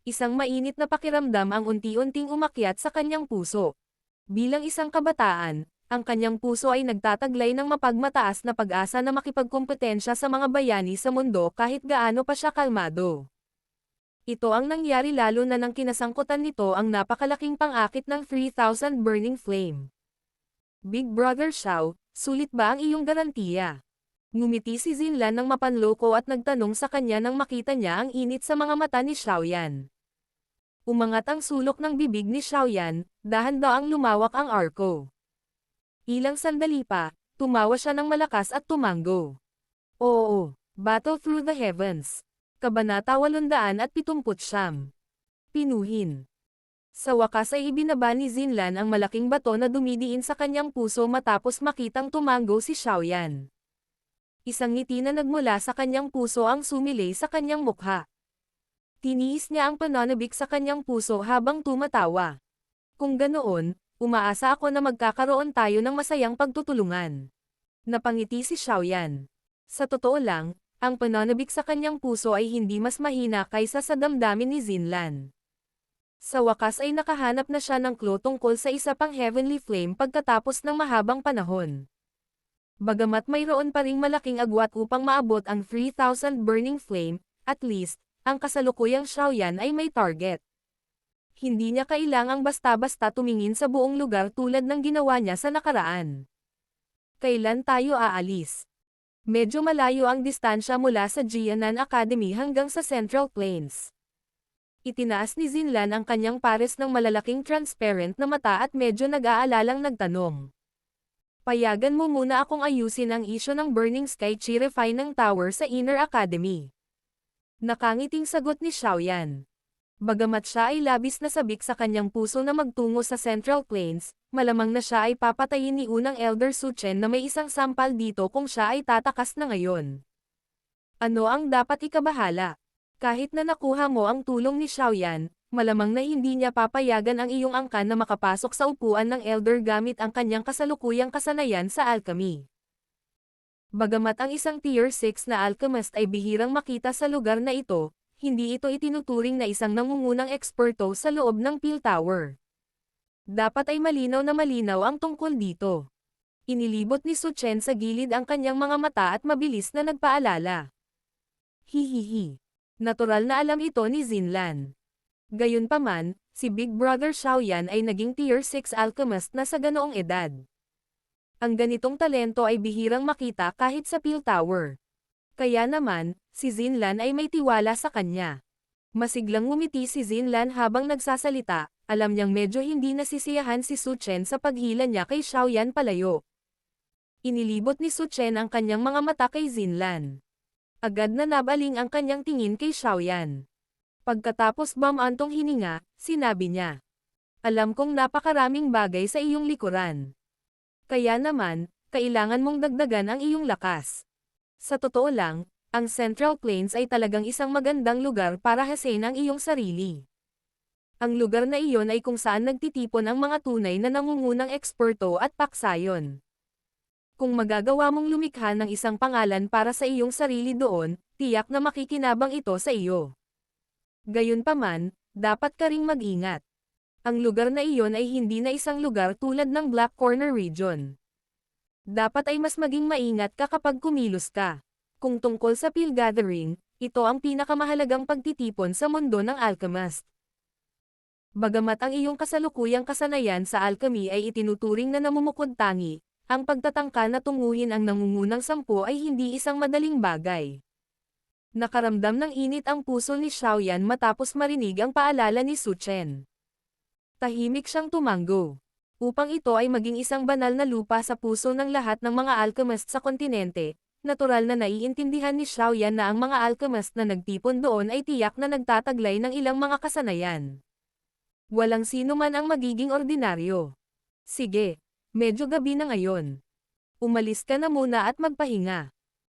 Isang mainit na pakiramdam ang unti-unting umakyat sa kanyang puso. Bilang isang kabataan, ang kanyang puso ay nagtataglay ng mapagmataas na pag-asa na makipagkompetensya sa mga bayani sa mundo kahit gaano pa siya kalmado. Ito ang nangyari lalo na nang kinasangkutan nito ang napakalaking pang-akit ng 3,000 burning flame. Big Brother Xiao, sulit ba ang iyong garantiya? Ngumiti si Zinlan ng mapanloko at nagtanong sa kanya nang makita niya ang init sa mga mata ni Xiaoyan. Umangat ang sulok ng bibig ni Xiaoyan, dahan-daang lumawak ang arko. Ilang sandali pa, tumawa siya ng malakas at tumanggo. Oo, Battle Through the Heavens. Kabanata 879. Pinuhin. Sa wakas ay ibinaba ni Zinlan ang malaking bato na dumidiin sa kanyang puso matapos makitang tumanggo si Xiaoyan. Isang ngiti na nagmula sa kanyang puso ang sumilay sa kanyang mukha. Tiniis niya ang pananabik sa kanyang puso habang tumatawa. Kung ganoon, umaasa ako na magkakaroon tayo ng masayang pagtutulungan. Napangiti si Xiaoyan. Sa totoo lang, ang pananabik sa kanyang puso ay hindi mas mahina kaysa sa damdamin ni Zinlan. Sa wakas ay nakahanap na siya ng clue tungkol sa isa pang heavenly flame pagkatapos ng mahabang panahon. Bagamat mayroon pa ring malaking agwat upang maabot ang 3,000 burning flame, at least, ang kasalukuyang Xiaoyan ay may target. Hindi niya kailangang basta-basta tumingin sa buong lugar tulad ng ginawa niya sa nakaraan. Kailan tayo aalis? Medyo malayo ang distansya mula sa Jianan Academy hanggang sa Central Plains. Itinaas ni Zinlan ang kanyang pares ng malalaking transparent na mata at medyo nag-aalalang nagtanong. Payagan mo muna akong ayusin ang isyo ng Burning Sky Chi-Refine ng Tower sa Inner Academy. Nakangiting sagot ni Xiaoyan. Bagamat siya ay labis na sabik sa kanyang puso na magtungo sa Central Plains, malamang na siya ay papatayin ni unang Elder Su Chen na may isang sampal dito kung siya ay tatakas na ngayon. Ano ang dapat ikabahala? Kahit na nakuha mo ang tulong ni Xiaoyan, malamang na hindi niya papayagan ang iyong angkan na makapasok sa upuan ng Elder gamit ang kanyang kasalukuyang kasanayan sa alchemy. Bagamat ang isang Tier 6 na alchemist ay bihirang makita sa lugar na ito, hindi ito itinuturing na isang nangungunang eksperto sa loob ng Peel Tower. Dapat ay malinaw na malinaw ang tungkol dito. Inilibot ni Su Chen sa gilid ang kanyang mga mata at mabilis na nagpaalala. Hihihi. Natural na alam ito ni Zinlan. Gayunpaman, si Big Brother Xiaoyan ay naging Tier 6 alchemist na sa ganoong edad. Ang ganitong talento ay bihirang makita kahit sa Peel Tower. Kaya naman, si Zinlan ay may tiwala sa kanya. Masiglang ngumiti si Zinlan habang nagsasalita, alam niyang medyo hindi nasisiyahan si Su Chen sa paghila niya kay Xiaoyan palayo. Inilibot ni Su Chen ang kanyang mga mata kay Zinlan. Agad na nabaling ang kanyang tingin kay Xiaoyan. Pagkatapos bumantong hininga, sinabi niya. Alam kong napakaraming bagay sa iyong likuran. Kaya naman, kailangan mong dagdagan ang iyong lakas. Sa totoo lang, ang Central Plains ay talagang isang magandang lugar para hasain ang iyong sarili. Ang lugar na iyon ay kung saan nagtitipon ang mga tunay na nangungunang eksperto at paksayon. Kung magagawa mong lumikha ng isang pangalan para sa iyong sarili doon, tiyak na makikinabang ito sa iyo. Gayunpaman, dapat ka ring mag-ingat. Ang lugar na iyon ay hindi na isang lugar tulad ng Black Corner Region. Dapat ay mas maging maingat ka kapag kumilos ka. Kung tungkol sa Peel Gathering, ito ang pinakamahalagang pagtitipon sa mundo ng alchemist. Bagamat ang iyong kasalukuyang kasanayan sa alchemy ay itinuturing na namumukod-tangi, ang pagtatangka na tunguhin ang nangungunang 10 ay hindi isang madaling bagay. Nakaramdam ng init ang puso ni Xiaoyan matapos marinig ang paalala ni Su Chen. Tahimik siyang tumango. Upang ito ay maging isang banal na lupa sa puso ng lahat ng mga alchemist sa kontinente, natural na naiintindihan ni Xiaoyan na ang mga alchemist na nagtipon doon ay tiyak na nagtataglay ng ilang mga kasanayan. Walang sino man ang magiging ordinaryo. Sige. Medyo gabi na ngayon. Umalis ka na muna at magpahinga.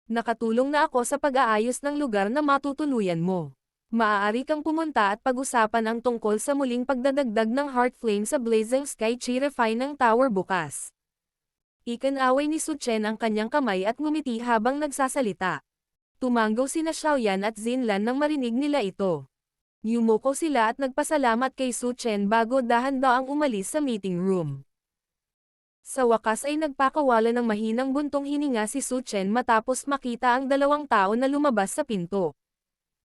Nakatulong na ako sa pag-aayos ng lugar na matutuluyan mo. Maaari kang pumunta at pag-usapan ang tungkol sa muling pagdadagdag ng Heart Flame sa Blazing Sky Chi-Refine ng Tower bukas. Ikinaway ni Su Chen ang kanyang kamay at ngumiti habang nagsasalita. Tumango sina Xiaoyan at Zinlan nang marinig nila ito. Yumuko sila at nagpasalamat kay Su Chen bago dahan-daang umalis sa meeting room. Sa wakas ay nagpakawala ng mahinang buntong hininga si Su Chen matapos makita ang dalawang tao na lumabas sa pinto.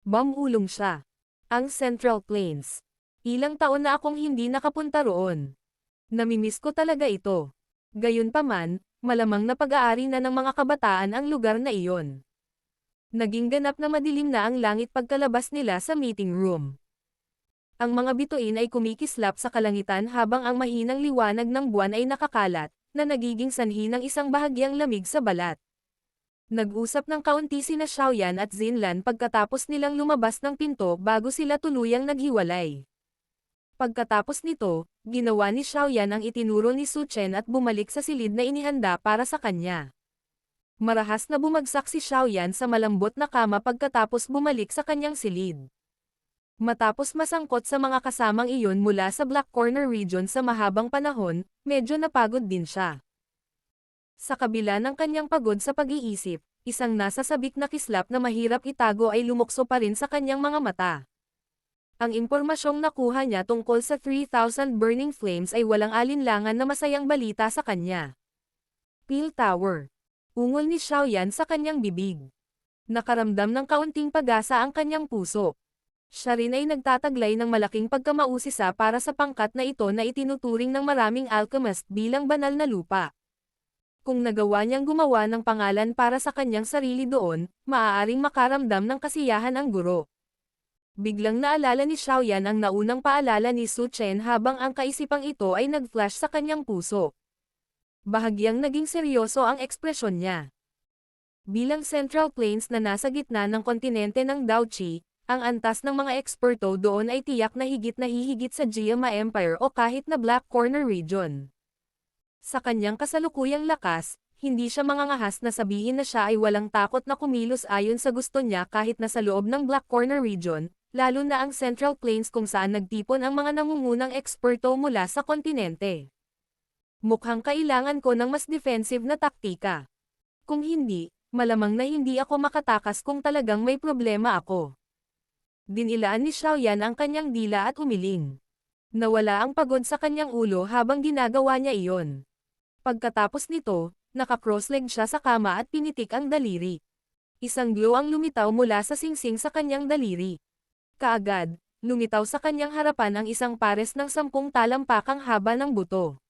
Bumulong siya. Ang Central Plains. Ilang taon na akong hindi nakapunta roon. Namimiss ko talaga ito. Gayunpaman, malamang na pag-aari na ng mga kabataan ang lugar na iyon. Naging ganap na madilim na ang langit pagkalabas nila sa meeting room. Ang mga bituin ay kumikislap sa kalangitan habang ang mahinang liwanag ng buwan ay nakakalat, na nagiging sanhi ng isang bahagyang lamig sa balat. Nag-usap ng kaunti sina Xiaoyan at Zinlan pagkatapos nilang lumabas ng pinto bago sila tuluyang naghiwalay. Pagkatapos nito, ginawa ni Xiaoyan ang itinuro ni Su Chen at bumalik sa silid na inihanda para sa kanya. Marahas na bumagsak si Xiaoyan sa malambot na kama pagkatapos bumalik sa kanyang silid. Matapos masangkot sa mga kasamang iyon mula sa Black Corner Region sa mahabang panahon, medyo napagod din siya. Sa kabila ng kanyang pagod sa pag-iisip, isang nasasabik na kislap na mahirap itago ay lumukso pa rin sa kanyang mga mata. Ang impormasyong nakuha niya tungkol sa 3,000 burning flames ay walang alinlangan na masayang balita sa kanya. Peel Tower. Ungol ni Xiaoyan sa kanyang bibig. Nakaramdam ng kaunting pag-asa ang kanyang puso. Siya rin ay nagtataglay ng malaking pagkamausisa para sa pangkat na ito na itinuturing ng maraming alchemist bilang banal na lupa. Kung nagawa niyang gumawa ng pangalan para sa kanyang sarili doon, maaaring makaramdam ng kasiyahan ang guro. Biglang naalala ni Xiaoyan ang naunang paalala ni Su Chen habang ang kaisipang ito ay nag-flash sa kanyang puso. Bahagyang naging seryoso ang ekspresyon niya. Bilang Central Plains na nasa gitna ng kontinente ng Daoqi, ang antas ng mga eksperto doon ay tiyak na higit sa Jiama Empire o kahit na Black Corner region. Sa kanyang kasalukuyang lakas, hindi siya mangangahas na sabihin na siya ay walang takot na kumilos ayon sa gusto niya kahit na sa loob ng Black Corner region, lalo na ang Central Plains kung saan nagtipon ang mga nangungunang eksperto mula sa kontinente. Mukhang kailangan ko ng mas defensive na taktika. Kung hindi, malamang na hindi ako makatakas kung talagang may problema ako. Dinilaan ni Xiaoyan ang kanyang dila at umiling. Nawala ang pagod sa kanyang ulo habang ginagawa niya iyon. Pagkatapos nito, naka-cross-leg siya sa kama at pinitik ang daliri. Isang glow ang lumitaw mula sa singsing sa kanyang daliri. Kaagad, lumitaw sa kanyang harapan ang isang pares ng 10 talampakang haba ng buto.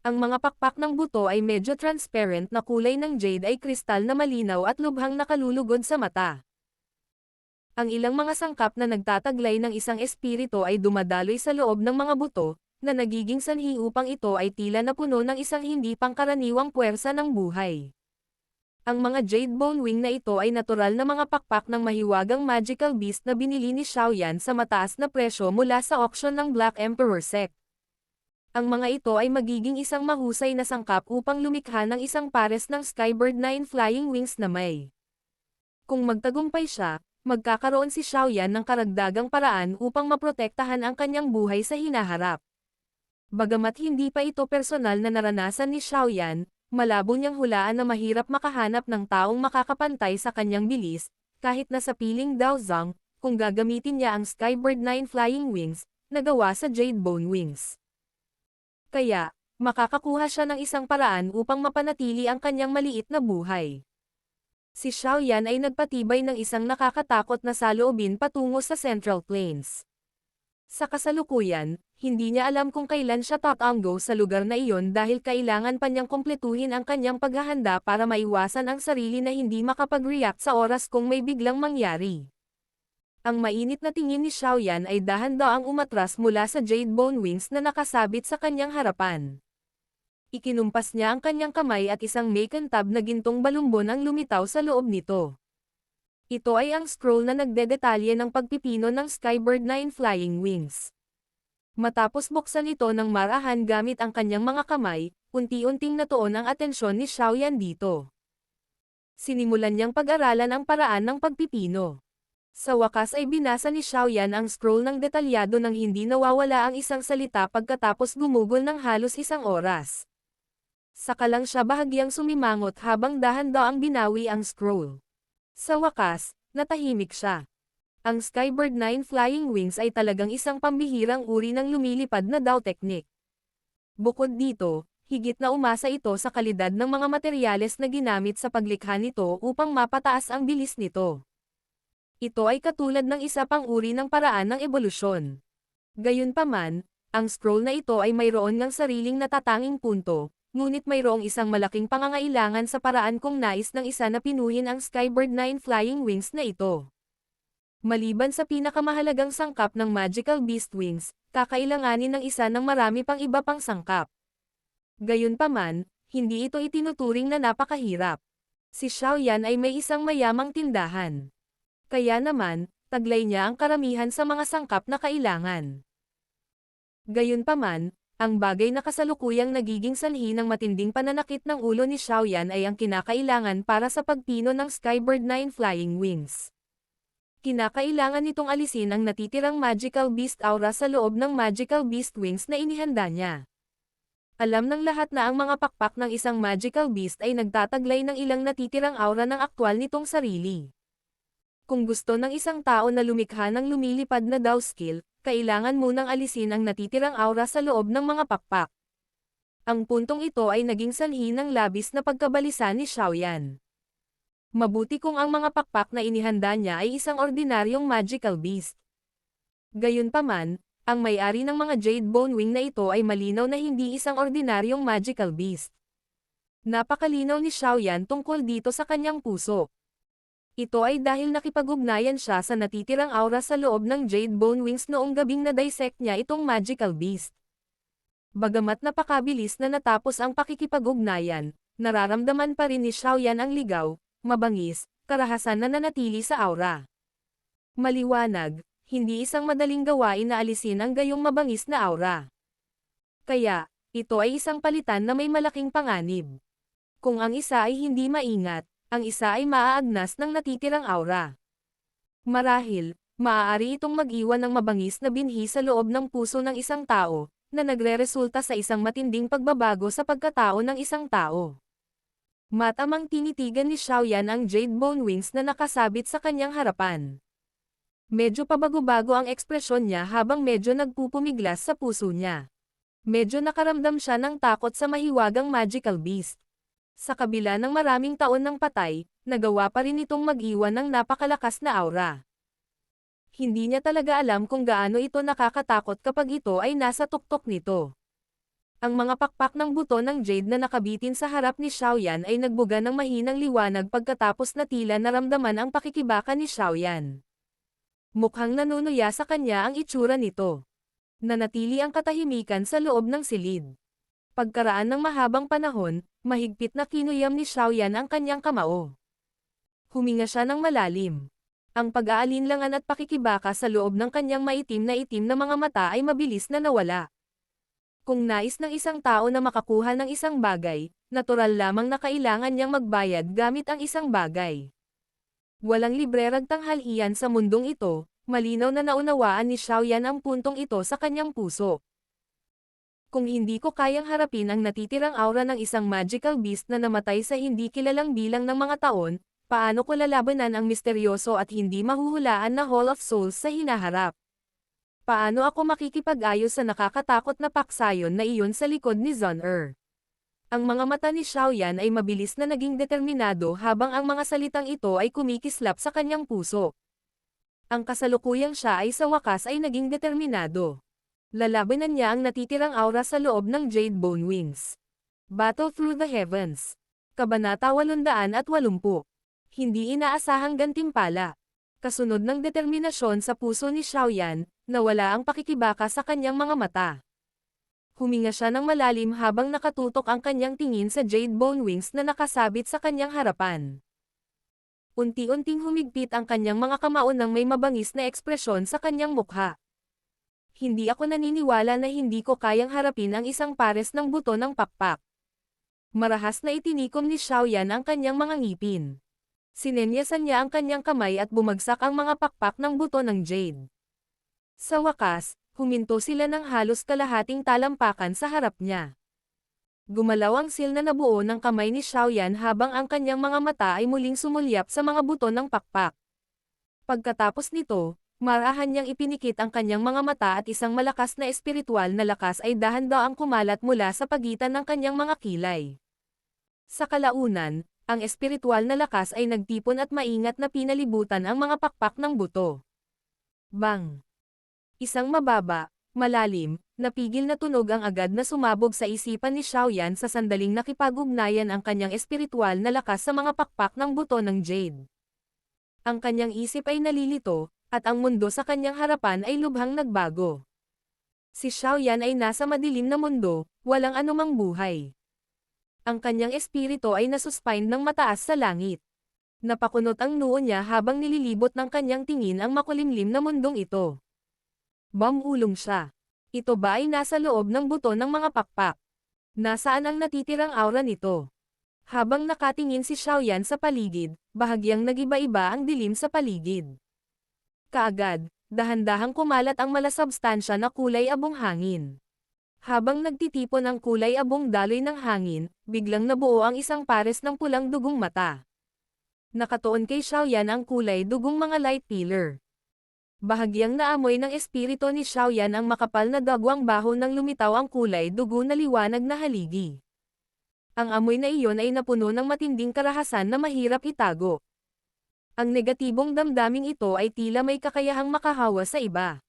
Ang mga pakpak ng buto ay medyo transparent na kulay ng jade ay kristal na malinaw at lubhang nakalulugod sa mata. Ang ilang mga sangkap na nagtataglay ng isang espiritu ay dumadaloy sa loob ng mga buto, na nagiging sanhi upang ito ay tila na puno ng isang hindi pangkaraniwang puwersa ng buhay. Ang mga jade bone wing na ito ay natural na mga pakpak ng mahiwagang magical beast na binili ni Xiaoyan sa mataas na presyo mula sa auction ng Black Emperor Sect. Ang mga ito ay magiging isang mahusay na sangkap upang lumikha ng isang pares ng Skybird 9 flying wings na may. Kung magtagumpay siya, magkakaroon si Xiaoyan ng karagdagang paraan upang maprotektahan ang kanyang buhay sa hinaharap. Bagamat hindi pa ito personal na naranasan ni Xiaoyan, malabo niyang hulaan na mahirap makahanap ng taong makakapantay sa kanyang bilis, kahit na sa piling Daozang, kung gagamitin niya ang Skybird 9 flying wings, na gawa sa jade bone wings. Kaya, makakakuha siya ng isang paraan upang mapanatili ang kanyang maliit na buhay. Si Xiaoyan ay nagpatibay ng isang nakakatakot na saloobin patungo sa Central Plains. Sa kasalukuyan, hindi niya alam kung kailan siya tatanggo sa lugar na iyon dahil kailangan pa niyang kumpletuhin ang kanyang paghahanda para maiwasan ang sarili na hindi makapag-react sa oras kung may biglang mangyari. Ang mainit na tingin ni Xiaoyan ay dahan-daang umatras mula sa jade bone wings na nakasabit sa kanyang harapan. Ikinumpas niya ang kanyang kamay at isang makintab na gintong balumbon ang lumitaw sa loob nito. Ito ay ang scroll na nagdedetalye ng pagpipino ng Skybird 9 flying wings. Matapos buksan ito ng marahan gamit ang kanyang mga kamay, unti-unting natuon ang atensyon ni Xiaoyan dito. Sinimulan niyang pag-aralan ang paraan ng pagpipino. Sa wakas ay binasa ni Xiaoyan ang scroll ng detalyado nang hindi nawawala ang isang salita pagkatapos gumugol ng halos isang oras. Saka lang siya bahagyang sumimangot habang dahan-daang binawi ang scroll. Sa wakas, natahimik siya. Ang Skybird 9 flying wings ay talagang isang pambihirang uri ng lumilipad na Dao technique. Bukod dito, higit na umasa ito sa kalidad ng mga materyales na ginamit sa paglikha nito upang mapataas ang bilis nito. Ito ay katulad ng isa pang uri ng paraan ng ebolusyon. Gayunpaman, ang scroll na ito ay mayroon ngang sariling natatanging punto, ngunit mayroong isang malaking pangangailangan sa paraan kung nais ng isa na pinuhin ang Skybird 9 flying wings na ito. Maliban sa pinakamahalagang sangkap ng Magical Beast Wings, kakailanganin ng isa ng marami pang iba pang sangkap. Gayunpaman, hindi ito itinuturing na napakahirap. Si Xiaoyan ay may isang mayamang tindahan. Kaya naman, taglay niya ang karamihan sa mga sangkap na kailangan. Gayunpaman, ang bagay na kasalukuyang nagiging sanhi ng matinding pananakit ng ulo ni Xiaoyan ay ang kinakailangan para sa pagpino ng Skybird 9 flying wings. Kinakailangan nitong alisin ang natitirang Magical Beast Aura sa loob ng Magical Beast Wings na inihanda niya. Alam ng lahat na ang mga pakpak ng isang Magical Beast ay nagtataglay ng ilang natitirang aura ng aktwal nitong sarili. Kung gusto ng isang tao na lumikha ng lumilipad na Dao skill, kailangan munang alisin ang natitirang aura sa loob ng mga pakpak. Ang puntong ito ay naging sanhi ng labis na pagkabalisa ni Xiaoyan. Mabuti kung ang mga pakpak na inihanda niya ay isang ordinaryong magical beast. Gayunpaman, ang may-ari ng mga jade bone wing na ito ay malinaw na hindi isang ordinaryong magical beast. Napakalinaw ni Xiaoyan tungkol dito sa kanyang puso. Ito ay dahil nakipag-ugnayan siya sa natitirang aura sa loob ng Jade Bone Wings noong gabing na-dissect niya itong magical beast. Bagamat napakabilis na natapos ang pakikipag-ugnayan, nararamdaman pa rin ni Xiaoyan ang ligaw, mabangis, karahasan na nanatili sa aura. Maliwanag, hindi isang madaling gawain na alisin ang gayong mabangis na aura. Kaya, ito ay isang palitan na may malaking panganib. Kung ang isa ay hindi maingat, ang isa ay maaagnas ng natitirang aura. Marahil, maaari itong mag-iwan ng mabangis na binhi sa loob ng puso ng isang tao, na nagre-resulta sa isang matinding pagbabago sa pagkatao ng isang tao. Matamang tinitigan ni Xiaoyan ang Jade Bone Wings na nakasabit sa kanyang harapan. Medyo pabago-bago ang ekspresyon niya habang medyo nagpupumiglas sa puso niya. Medyo nakaramdam siya ng takot sa mahiwagang magical beast. Sa kabila ng maraming taon ng patay, nagawa pa rin itong mag-iwan ng napakalakas na aura. Hindi niya talaga alam kung gaano ito nakakatakot kapag ito ay nasa tuktok nito. Ang mga pakpak ng buto ng Jade na nakabitin sa harap ni Xiaoyan ay nagbuga ng mahinang liwanag pagkatapos na tila naramdaman ang pakikibaka ni Xiaoyan. Mukhang nanunuya sa kanya ang itsura nito. Nanatili ang katahimikan sa loob ng silid. Pagkaraan ng mahabang panahon, mahigpit na kinuyam ni Xiaoyan ang kanyang kamao. Huminga siya ng malalim. Ang pag-aalinlangan at pakikibaka sa loob ng kanyang maitim na mga mata ay mabilis na nawala. Kung nais ng isang tao na makakuha ng isang bagay, natural lamang na kailangan niyang magbayad gamit ang isang bagay. Walang librerang tanghalian sa mundong ito, malinaw na naunawaan ni Xiaoyan ang puntong ito sa kanyang puso. Kung hindi ko kayang harapin ang natitirang aura ng isang magical beast na namatay sa hindi kilalang bilang ng mga taon, paano ko lalabanan ang misteryoso at hindi mahuhulaan na Hall of Souls sa hinaharap? Paano ako makikipag-ayos sa nakakatakot na paksayon na iyon sa likod ni Zun-Er? Ang mga mata ni Xiaoyan ay mabilis na naging determinado habang ang mga salitang ito ay kumikislap sa kanyang puso. Ang kasalukuyang siya ay sa wakas ay naging determinado. Lalabanan niya ang natitirang aura sa loob ng Jade Bone Wings. Battle Through the Heavens. Kabanata 880. Hindi inaasahang gantimpala. Kasunod ng determinasyon sa puso ni Xiaoyan, nawala ang pakikibaka sa kanyang mga mata. Huminga siya ng malalim habang nakatutok ang kanyang tingin sa Jade Bone Wings na nakasabit sa kanyang harapan. Unti-unting humigpit ang kanyang mga kamao ng may mabangis na ekspresyon sa kanyang mukha. Hindi ako naniniwala na hindi ko kayang harapin ang isang pares ng buto ng pakpak. Marahas na itinikom ni Xiaoyan ang kanyang mga ngipin. Sinenyasan niya ang kanyang kamay at bumagsak ang mga pakpak ng buto ng Jade. Sa wakas, huminto sila ng halos kalahating talampakan sa harap niya. Gumalaw ang seal na nabuo ng kamay ni Xiaoyan habang ang kanyang mga mata ay muling sumulyap sa mga buto ng pakpak. Pagkatapos nito, marahan niyang ipinikit ang kanyang mga mata at isang malakas na espiritual na lakas ay dahan-daang kumalat mula sa pagitan ng kanyang mga kilay. Sa kalaunan, ang espiritual na lakas ay nagtipon at maingat na pinalibutan ang mga pakpak ng buto. Bang! Isang mababa, malalim, napigil na tunog ang agad na sumabog sa isipan ni Xiaoyan sa sandaling nakipag-ugnayan ang kanyang espiritual na lakas sa mga pakpak ng buto ng Jade. Ang kanyang isip ay nalilito, at ang mundo sa kanyang harapan ay lubhang nagbago. Si Xiaoyan ay nasa madilim na mundo, walang anumang buhay. Ang kanyang espiritu ay nasuspine ng mataas sa langit. Napakunot ang noo niya habang nililibot ng kanyang tingin ang makulimlim na mundong ito. Bumulong siya. Ito ba ay nasa loob ng buto ng mga pakpak? Nasaan ang natitirang aura nito? Habang nakatingin si Xiaoyan sa paligid, bahagyang nagiba-iba ang dilim sa paligid. Kaagad, dahan-dahang kumalat ang malasubstansya na kulay abong hangin. Habang nagtitipon ang kulay abong daloy ng hangin, biglang nabuo ang isang pares ng pulang dugong mata. Nakatuon kay Xiaoyan ang kulay dugong mga light pillar. Bahagyang naamoy ng espiritu ni Xiaoyan ang makapal na dagwang baho nang lumitaw ang kulay dugo na liwanag na haligi. Ang amoy na iyon ay napuno ng matinding karahasan na mahirap itago. Ang negatibong damdaming ito ay tila may kakayahang makahawa sa iba.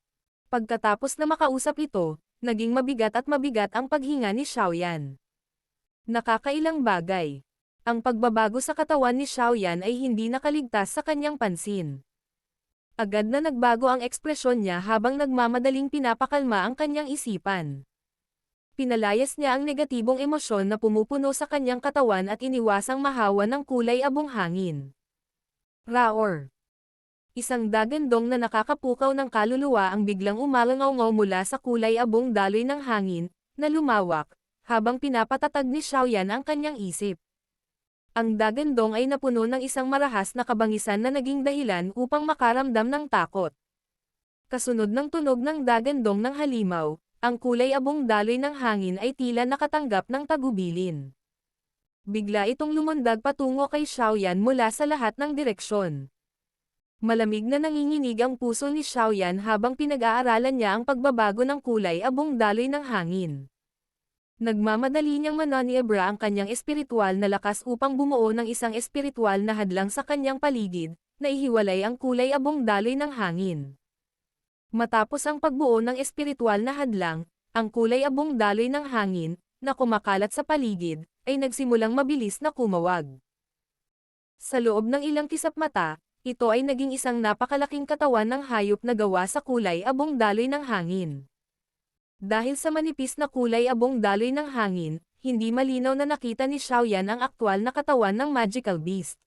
Pagkatapos na makausap ito, naging mabigat ang paghinga ni Xiaoyan. Nakakailang bagay. Ang pagbabago sa katawan ni Xiaoyan ay hindi nakaligtas sa kanyang pansin. Agad na nagbago ang ekspresyon niya habang nagmamadaling pinapakalma ang kanyang isipan. Pinalayas niya ang negatibong emosyon na pumupuno sa kanyang katawan at iniwasang mahawa ng kulay abong hangin. Roar! Isang dagandong na nakakapukaw ng kaluluwa ang biglang umalangaw mula sa kulay abong daloy ng hangin, na lumawak, habang pinapatatag ni Xiaoyan ang kanyang isip. Ang dagandong ay napuno ng isang marahas na kabangisan na naging dahilan upang makaramdam ng takot. Kasunod ng tunog ng dagandong ng halimaw, ang kulay abong daloy ng hangin ay tila nakatanggap ng tagubilin. Bigla itong lumundag patungo kay Xiaoyan mula sa lahat ng direksyon. Malamig na nanginginig ang puso ni Xiaoyan habang pinag-aaralan niya ang pagbabago ng kulay abong daloy ng hangin. Nagmamadali niyang mananiebra ang kanyang espiritual na lakas upang bumuo ng isang espiritual na hadlang sa kanyang paligid, na ihiwalay ang kulay abong daloy ng hangin. Matapos ang pagbuo ng espiritual na hadlang, ang kulay abong daloy ng hangin, na kumakalat sa paligid, ay nagsimulang mabilis na kumawag. Sa loob ng ilang kisap mata, ito ay naging isang napakalaking katawan ng hayop na gawa sa kulay abong daloy ng hangin. Dahil sa manipis na kulay abong daloy ng hangin, hindi malinaw na nakita ni Xiaoyan ang aktwal na katawan ng magical beast.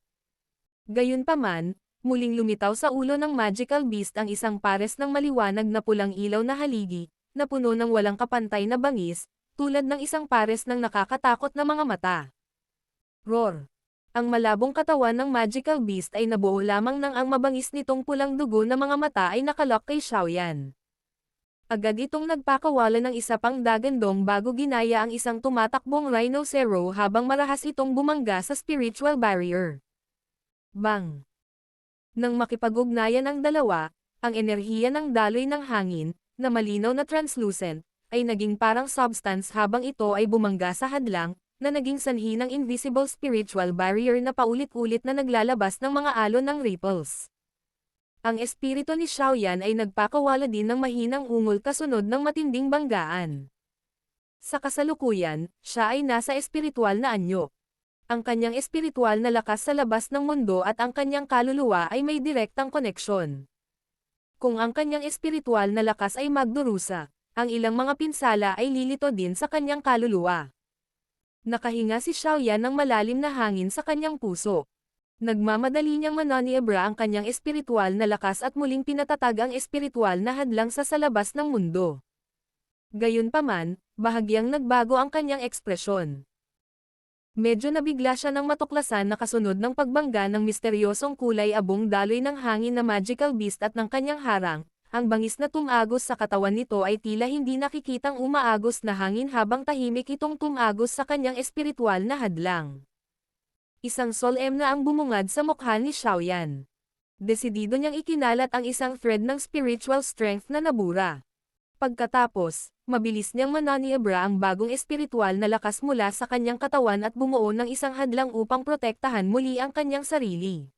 Gayunpaman, muling lumitaw sa ulo ng magical beast ang isang pares ng maliwanag na pulang ilaw na haligi, na puno ng walang kapantay na bangis, tulad ng isang pares ng nakakatakot na mga mata. Roar! Ang malabong katawan ng magical beast ay nabuo lamang nang ang mabangis nitong pulang dugo na mga mata ay nakalock kay Xiaoyan. Agad itong nagpakawala ng isa pang dagandong bago ginaya ang isang tumatakbong rhinocero habang marahas itong bumangga sa spiritual barrier. Bang! Nang makipag-ugnayan ang dalawa, ang enerhiya ng daloy ng hangin, na malinaw na translucent, ay naging parang substance habang ito ay bumangga sa hadlang, na naging sanhi ng invisible spiritual barrier na paulit-ulit na naglalabas ng mga alon ng ripples. Ang espiritu ni Xiaoyan ay nagpakawala din ng mahinang ungol kasunod ng matinding banggaan. Sa kasalukuyan, siya ay nasa espiritual na anyo. Ang kanyang espiritual na lakas sa labas ng mundo at ang kanyang kaluluwa ay may direktang koneksyon. Kung ang kanyang espiritual na lakas ay magdurusa, ang ilang mga pinsala ay lilito din sa kanyang kaluluwa. Nakahinga si Xiaoyan ng malalim na hangin sa kanyang puso. Nagmamadali niyang mananiebra ang kanyang espiritual na lakas at muling pinatatag ang espiritual na hadlang sa labas ng mundo. Gayunpaman, bahagyang nagbago ang kanyang ekspresyon. Medyo nabigla siya nang matuklasan na kasunod ng pagbangga ng misteryosong kulay abong daloy ng hangin na magical beast at ng kanyang harang, ang bangis na tumagos sa katawan nito ay tila hindi nakikitang umaagos na hangin habang tahimik itong tumagos sa kanyang espiritual na hadlang. Isang solemn na ang bumungad sa mukha ni Xiaoyan. Desidido niyang ikinalat ang isang thread ng spiritual strength na nabura. Pagkatapos, mabilis niyang mananiebra ang bagong espiritual na lakas mula sa kanyang katawan at bumuo ng isang hadlang upang protektahan muli ang kanyang sarili.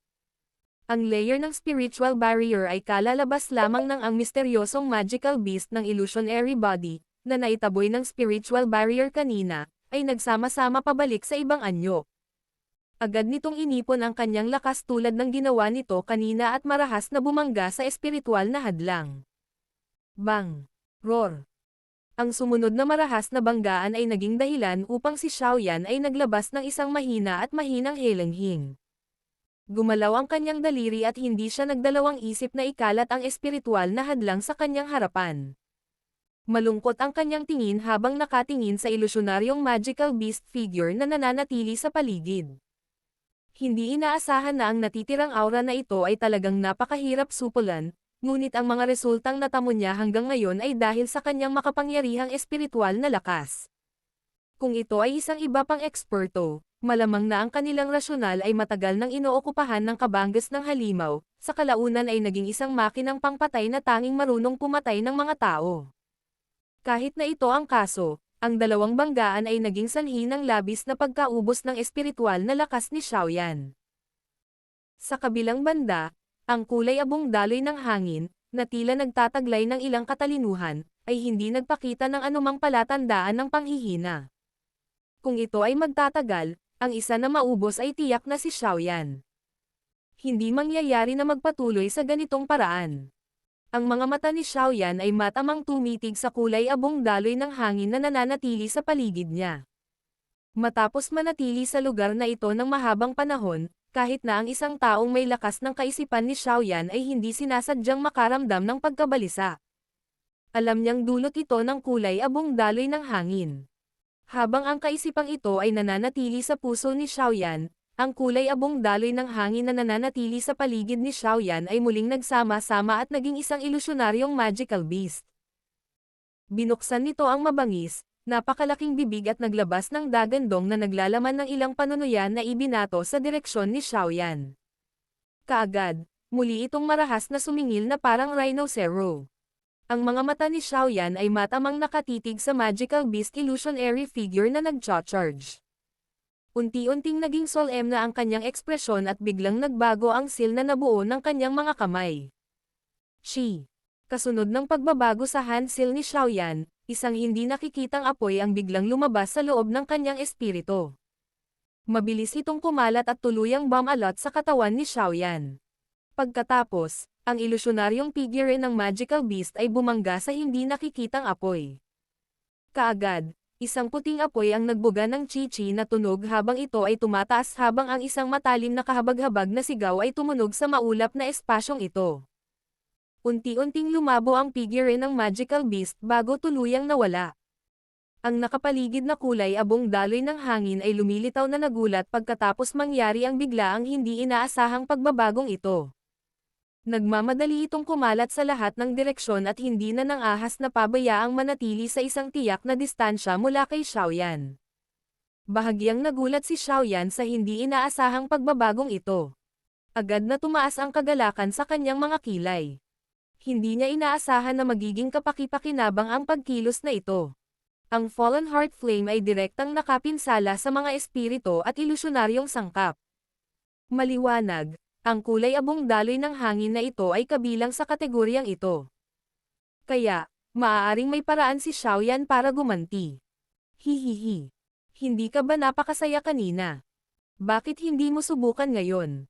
Ang layer ng spiritual barrier ay kalalabas lamang ng ang misteryosong magical beast ng illusionary body, na naitaboy ng spiritual barrier kanina, ay nagsama-sama pabalik sa ibang anyo. Agad nitong inipon ang kanyang lakas tulad ng ginawa nito kanina at marahas na bumangga sa espiritual na hadlang. Bang! Roar! Ang sumunod na marahas na banggaan ay naging dahilan upang si Xiaoyan ay naglabas ng isang mahina at mahinang helenghing. Gumalaw ang kanyang daliri at hindi siya nagdalawang isip na ikalat ang espiritual na hadlang sa kanyang harapan. Malungkot ang kanyang tingin habang nakatingin sa ilusyonaryong magical beast figure na nananatili sa paligid. Hindi inaasahan na ang natitirang aura na ito ay talagang napakahirap supulan, ngunit ang mga resultang natamo niya hanggang ngayon ay dahil sa kanyang makapangyarihang espiritual na lakas. Kung ito ay isang iba pang eksperto, malamang na ang kanilang rasyonal ay matagal nang inookupahan ng kabangges ng halimaw, sa kalaunan ay naging isang makinang pangpatay na tanging marunong pumatay ng mga tao. Kahit na ito ang kaso, ang dalawang banggaan ay naging sanhi ng labis na pagkaubos ng espiritual na lakas ni Xiaoyan. Sa kabilang banda, ang kulay abong daloy ng hangin, na tila nagtataglay ng ilang katalinuhan, ay hindi nagpakita ng anumang palatandaan ng panghihina. Kung ito ay magtatagal, Ang isa na maubos ay tiyak na si Xiaoyan. Hindi mangyayari na magpatuloy sa ganitong paraan. Ang mga mata ni Xiaoyan ay matamang tumitig sa kulay abong daloy ng hangin na nananatili sa paligid niya. Matapos manatili sa lugar na ito ng mahabang panahon, kahit na ang isang taong may lakas ng kaisipan ni Xiaoyan ay hindi sinasadyang makaramdam ng pagkabalisa. Alam niyang dulot ito ng kulay abong daloy ng hangin. Habang ang kaisipang ito ay nananatili sa puso ni Xiaoyan, ang kulay abong daloy ng hangin na nananatili sa paligid ni Xiaoyan ay muling nagsama-sama at naging isang ilusyonaryong magical beast. Binuksan nito ang mabangis, napakalaking bibig at naglabas ng dagandong na naglalaman ng ilang panunuyan na ibinato sa direksyon ni Xiaoyan. Kaagad, muli itong marahas na sumingil na parang rhinocero. Ang mga mata ni Xiaoyan ay matamang nakatitig sa magical beast illusionary figure na nagcha-charge. Unti-unting naging solemn na ang kanyang ekspresyon at biglang nagbago ang sil na nabuo ng kanyang mga kamay. Kasunod ng pagbabago sa hand seal ni Xiaoyan, isang hindi nakikitang apoy ang biglang lumabas sa loob ng kanyang espiritu. Mabilis itong kumalat at tuluyang bumalot sa katawan ni Xiaoyan. Pagkatapos, ang ilusyonaryong figure ng magical beast ay bumangga sa hindi nakikitang apoy. Kaagad, isang puting apoy ang nagbuga ng chi-chi na tunog habang ito ay tumataas habang ang isang matalim na kahabag-habag na sigaw ay tumunog sa maulap na espasyong ito. Unti-unting lumabo ang figure ng magical beast bago tuluyang nawala. Ang nakapaligid na kulay abong daloy ng hangin ay lumilitaw na nagulat pagkatapos mangyari ang biglaang hindi inaasahang pagbabagong ito. Nagmamadali itong kumalat sa lahat ng direksyon at hindi na nang ahas na pabayaang manatili sa isang tiyak na distansya mula kay Xiaoyan. Bahagyang nagulat si Xiaoyan sa hindi inaasahang pagbabagong ito. Agad na tumaas ang kagalakan sa kanyang mga kilay. Hindi niya inaasahan na magiging kapaki-pakinabang ang pagkilos na ito. Ang Fallen Heart Flame ay direktang nakapinsala sa mga espiritu at ilusyonaryong sangkap. Maliwanag, ang kulay abong daloy ng hangin na ito ay kabilang sa kategoryang ito. Kaya, maaaring may paraan si Xiaoyan para gumanti. Hihihi. Hindi ka ba napakasaya kanina? Bakit hindi mo subukan ngayon?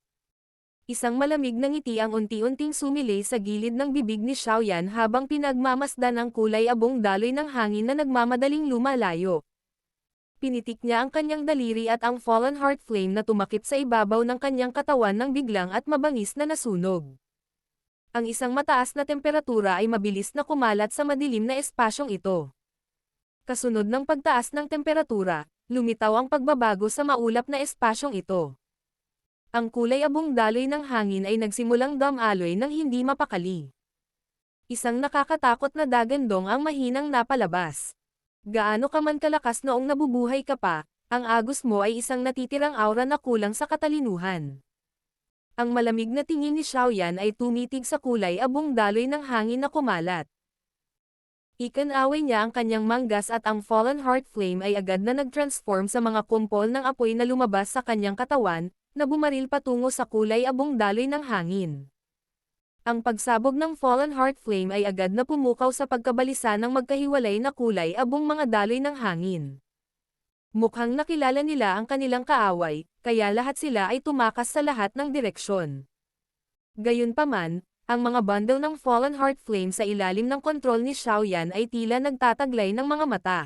Isang malamig na ngiti ang unti-unting sumilay sa gilid ng bibig ni Xiaoyan habang pinagmamasdan ang kulay abong daloy ng hangin na nagmamadaling lumalayo. Pinitik niya ang kanyang daliri at ang Fallen Heart Flame na tumakip sa ibabaw ng kanyang katawan ng biglang at mabangis na nasunog. Ang isang mataas na temperatura ay mabilis na kumalat sa madilim na espasyong ito. Kasunod ng pagtaas ng temperatura, lumitaw ang pagbabago sa maulap na espasyong ito. Ang kulay abong daloy ng hangin ay nagsimulang dumaloy ng hindi mapakali. Isang nakakatakot na dagandong ang mahinang napalabas. Gaano ka man kalakas noong nabubuhay ka pa, ang agos mo ay isang natitirang aura na kulang sa katalinuhan. Ang malamig na tingin ni Xiaoyan ay tumitig sa kulay abong daloy ng hangin na kumalat. Ikinaway niya ang kanyang manggas at ang Fallen Heart Flame ay agad na nag-transform sa mga kumpol ng apoy na lumabas sa kanyang katawan, na bumaril patungo sa kulay abong daloy ng hangin. Ang pagsabog ng Fallen Heart Flame ay agad na pumukaw sa pagkabalisa ng magkahiwalay na kulay abong mga daloy ng hangin. Mukhang nakilala nila ang kanilang kaaway, kaya lahat sila ay tumakas sa lahat ng direksyon. Gayunpaman, ang mga bundle ng Fallen Heart Flame sa ilalim ng kontrol ni Xiaoyan ay tila nagtataglay ng mga mata.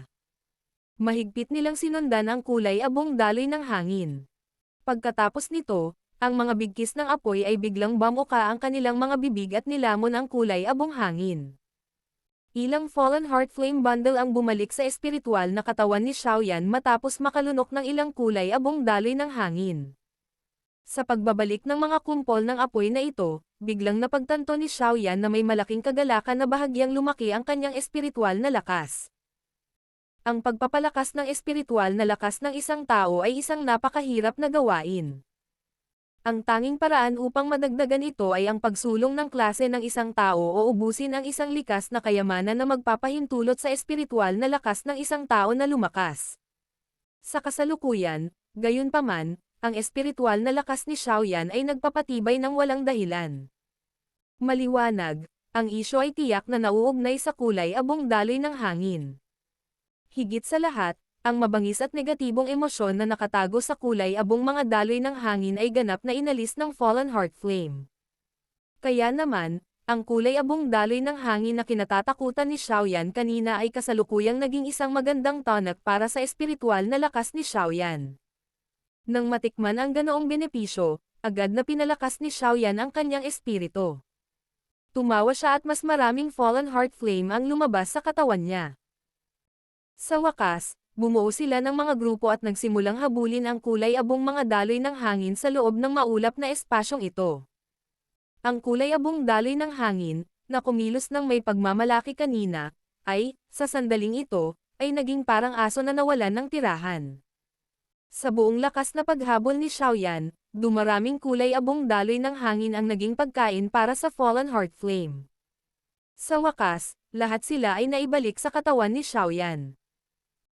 Mahigpit nilang sinundan ang kulay abong daloy ng hangin. Pagkatapos nito, ang mga bigkis ng apoy ay biglang bumuka ang kanilang mga bibig at nilamon ang kulay abong hangin. Ilang Fallen Heart Flame bundle ang bumalik sa espiritual na katawan ni Xiaoyan matapos makalunok ng ilang kulay abong daloy ng hangin. Sa pagbabalik ng mga kumpol ng apoy na ito, biglang napagtanto ni Xiaoyan na may malaking kagalakan na bahagyang lumaki ang kanyang espiritual na lakas. Ang pagpapalakas ng espiritual na lakas ng isang tao ay isang napakahirap na gawain. Ang tanging paraan upang madagdagan ito ay ang pagsulong ng klase ng isang tao o ubusin ang isang likas na kayamanan na magpapahintulot sa espiritual na lakas ng isang tao na lumakas. Sa kasalukuyan, gayunpaman, ang espiritual na lakas ni Xiaoyan ay nagpapatibay ng walang dahilan. Maliwanag, ang isyo ay tiyak na nauugnay sa kulay abong daloy ng hangin. Higit sa lahat, Ang mabangis at negatibong emosyon na nakatago sa kulay abong mga daloy ng hangin ay ganap na inalis ng Fallen Heart Flame. Kaya naman, ang kulay abong daloy ng hangin na kinatatakutan ni Xiaoyan kanina ay kasalukuyang naging isang magandang tonic para sa espiritual na lakas ni Xiaoyan. Nang matikman ang ganoong benepisyo, agad na pinalakas ni Xiaoyan ang kanyang espiritu. Tumawa siya at mas maraming Fallen Heart Flame ang lumabas sa katawan niya. Sa wakas, bumuo sila ng mga grupo at nagsimulang habulin ang kulay abong mga daloy ng hangin sa loob ng maulap na espasyong ito. Ang kulay abong daloy ng hangin, na kumilos ng may pagmamalaki kanina, ay, sa sandaling ito, ay naging parang aso na nawalan ng tirahan. Sa buong lakas na paghabol ni Xiaoyan, dumaraming kulay abong daloy ng hangin ang naging pagkain para sa Fallen Heart Flame. Sa wakas, lahat sila ay naibalik sa katawan ni Xiaoyan.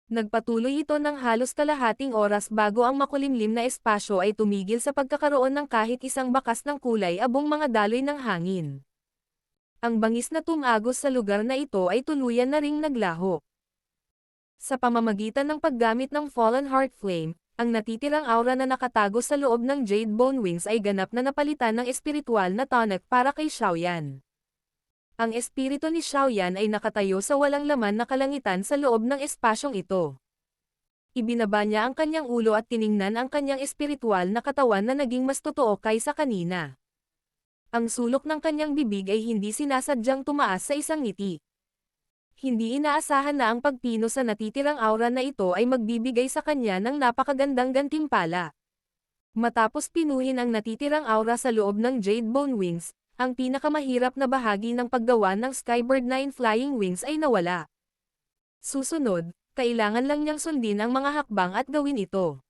Nagpatuloy ito ng halos kalahating oras bago ang makulimlim na espasyo ay tumigil sa pagkakaroon ng kahit isang bakas ng kulay abong mga daloy ng hangin. Ang bangis na tumagos sa lugar na ito ay tuluyan na ring naglaho. Sa pamamagitan ng paggamit ng Fallen Heart Flame, ang natitirang aura na nakatago sa loob ng Jade Bone Wings ay ganap na napalitan ng espiritual na tonic para kay Xiaoyan. Ang espiritu ni Xiaoyan ay nakatayo sa walang laman na kalangitan sa loob ng espasyong ito. Ibinaba niya ang kanyang ulo at tiningnan ang kanyang espiritual na katawan na naging mas totoo kaysa kanina. Ang sulok ng kanyang bibig ay hindi sinasadyang tumaas sa isang ngiti. Hindi inaasahan na ang pagpino sa natitirang aura na ito ay magbibigay sa kanya ng napakagandang gantimpala. Matapos pinuhin ang natitirang aura sa loob ng Jade Bone Wings, ang pinakamahirap na bahagi ng paggawa ng Skybird 9 Flying Wings ay nawala. Susunod, kailangan lang niyang sundin ang mga hakbang at gawin ito.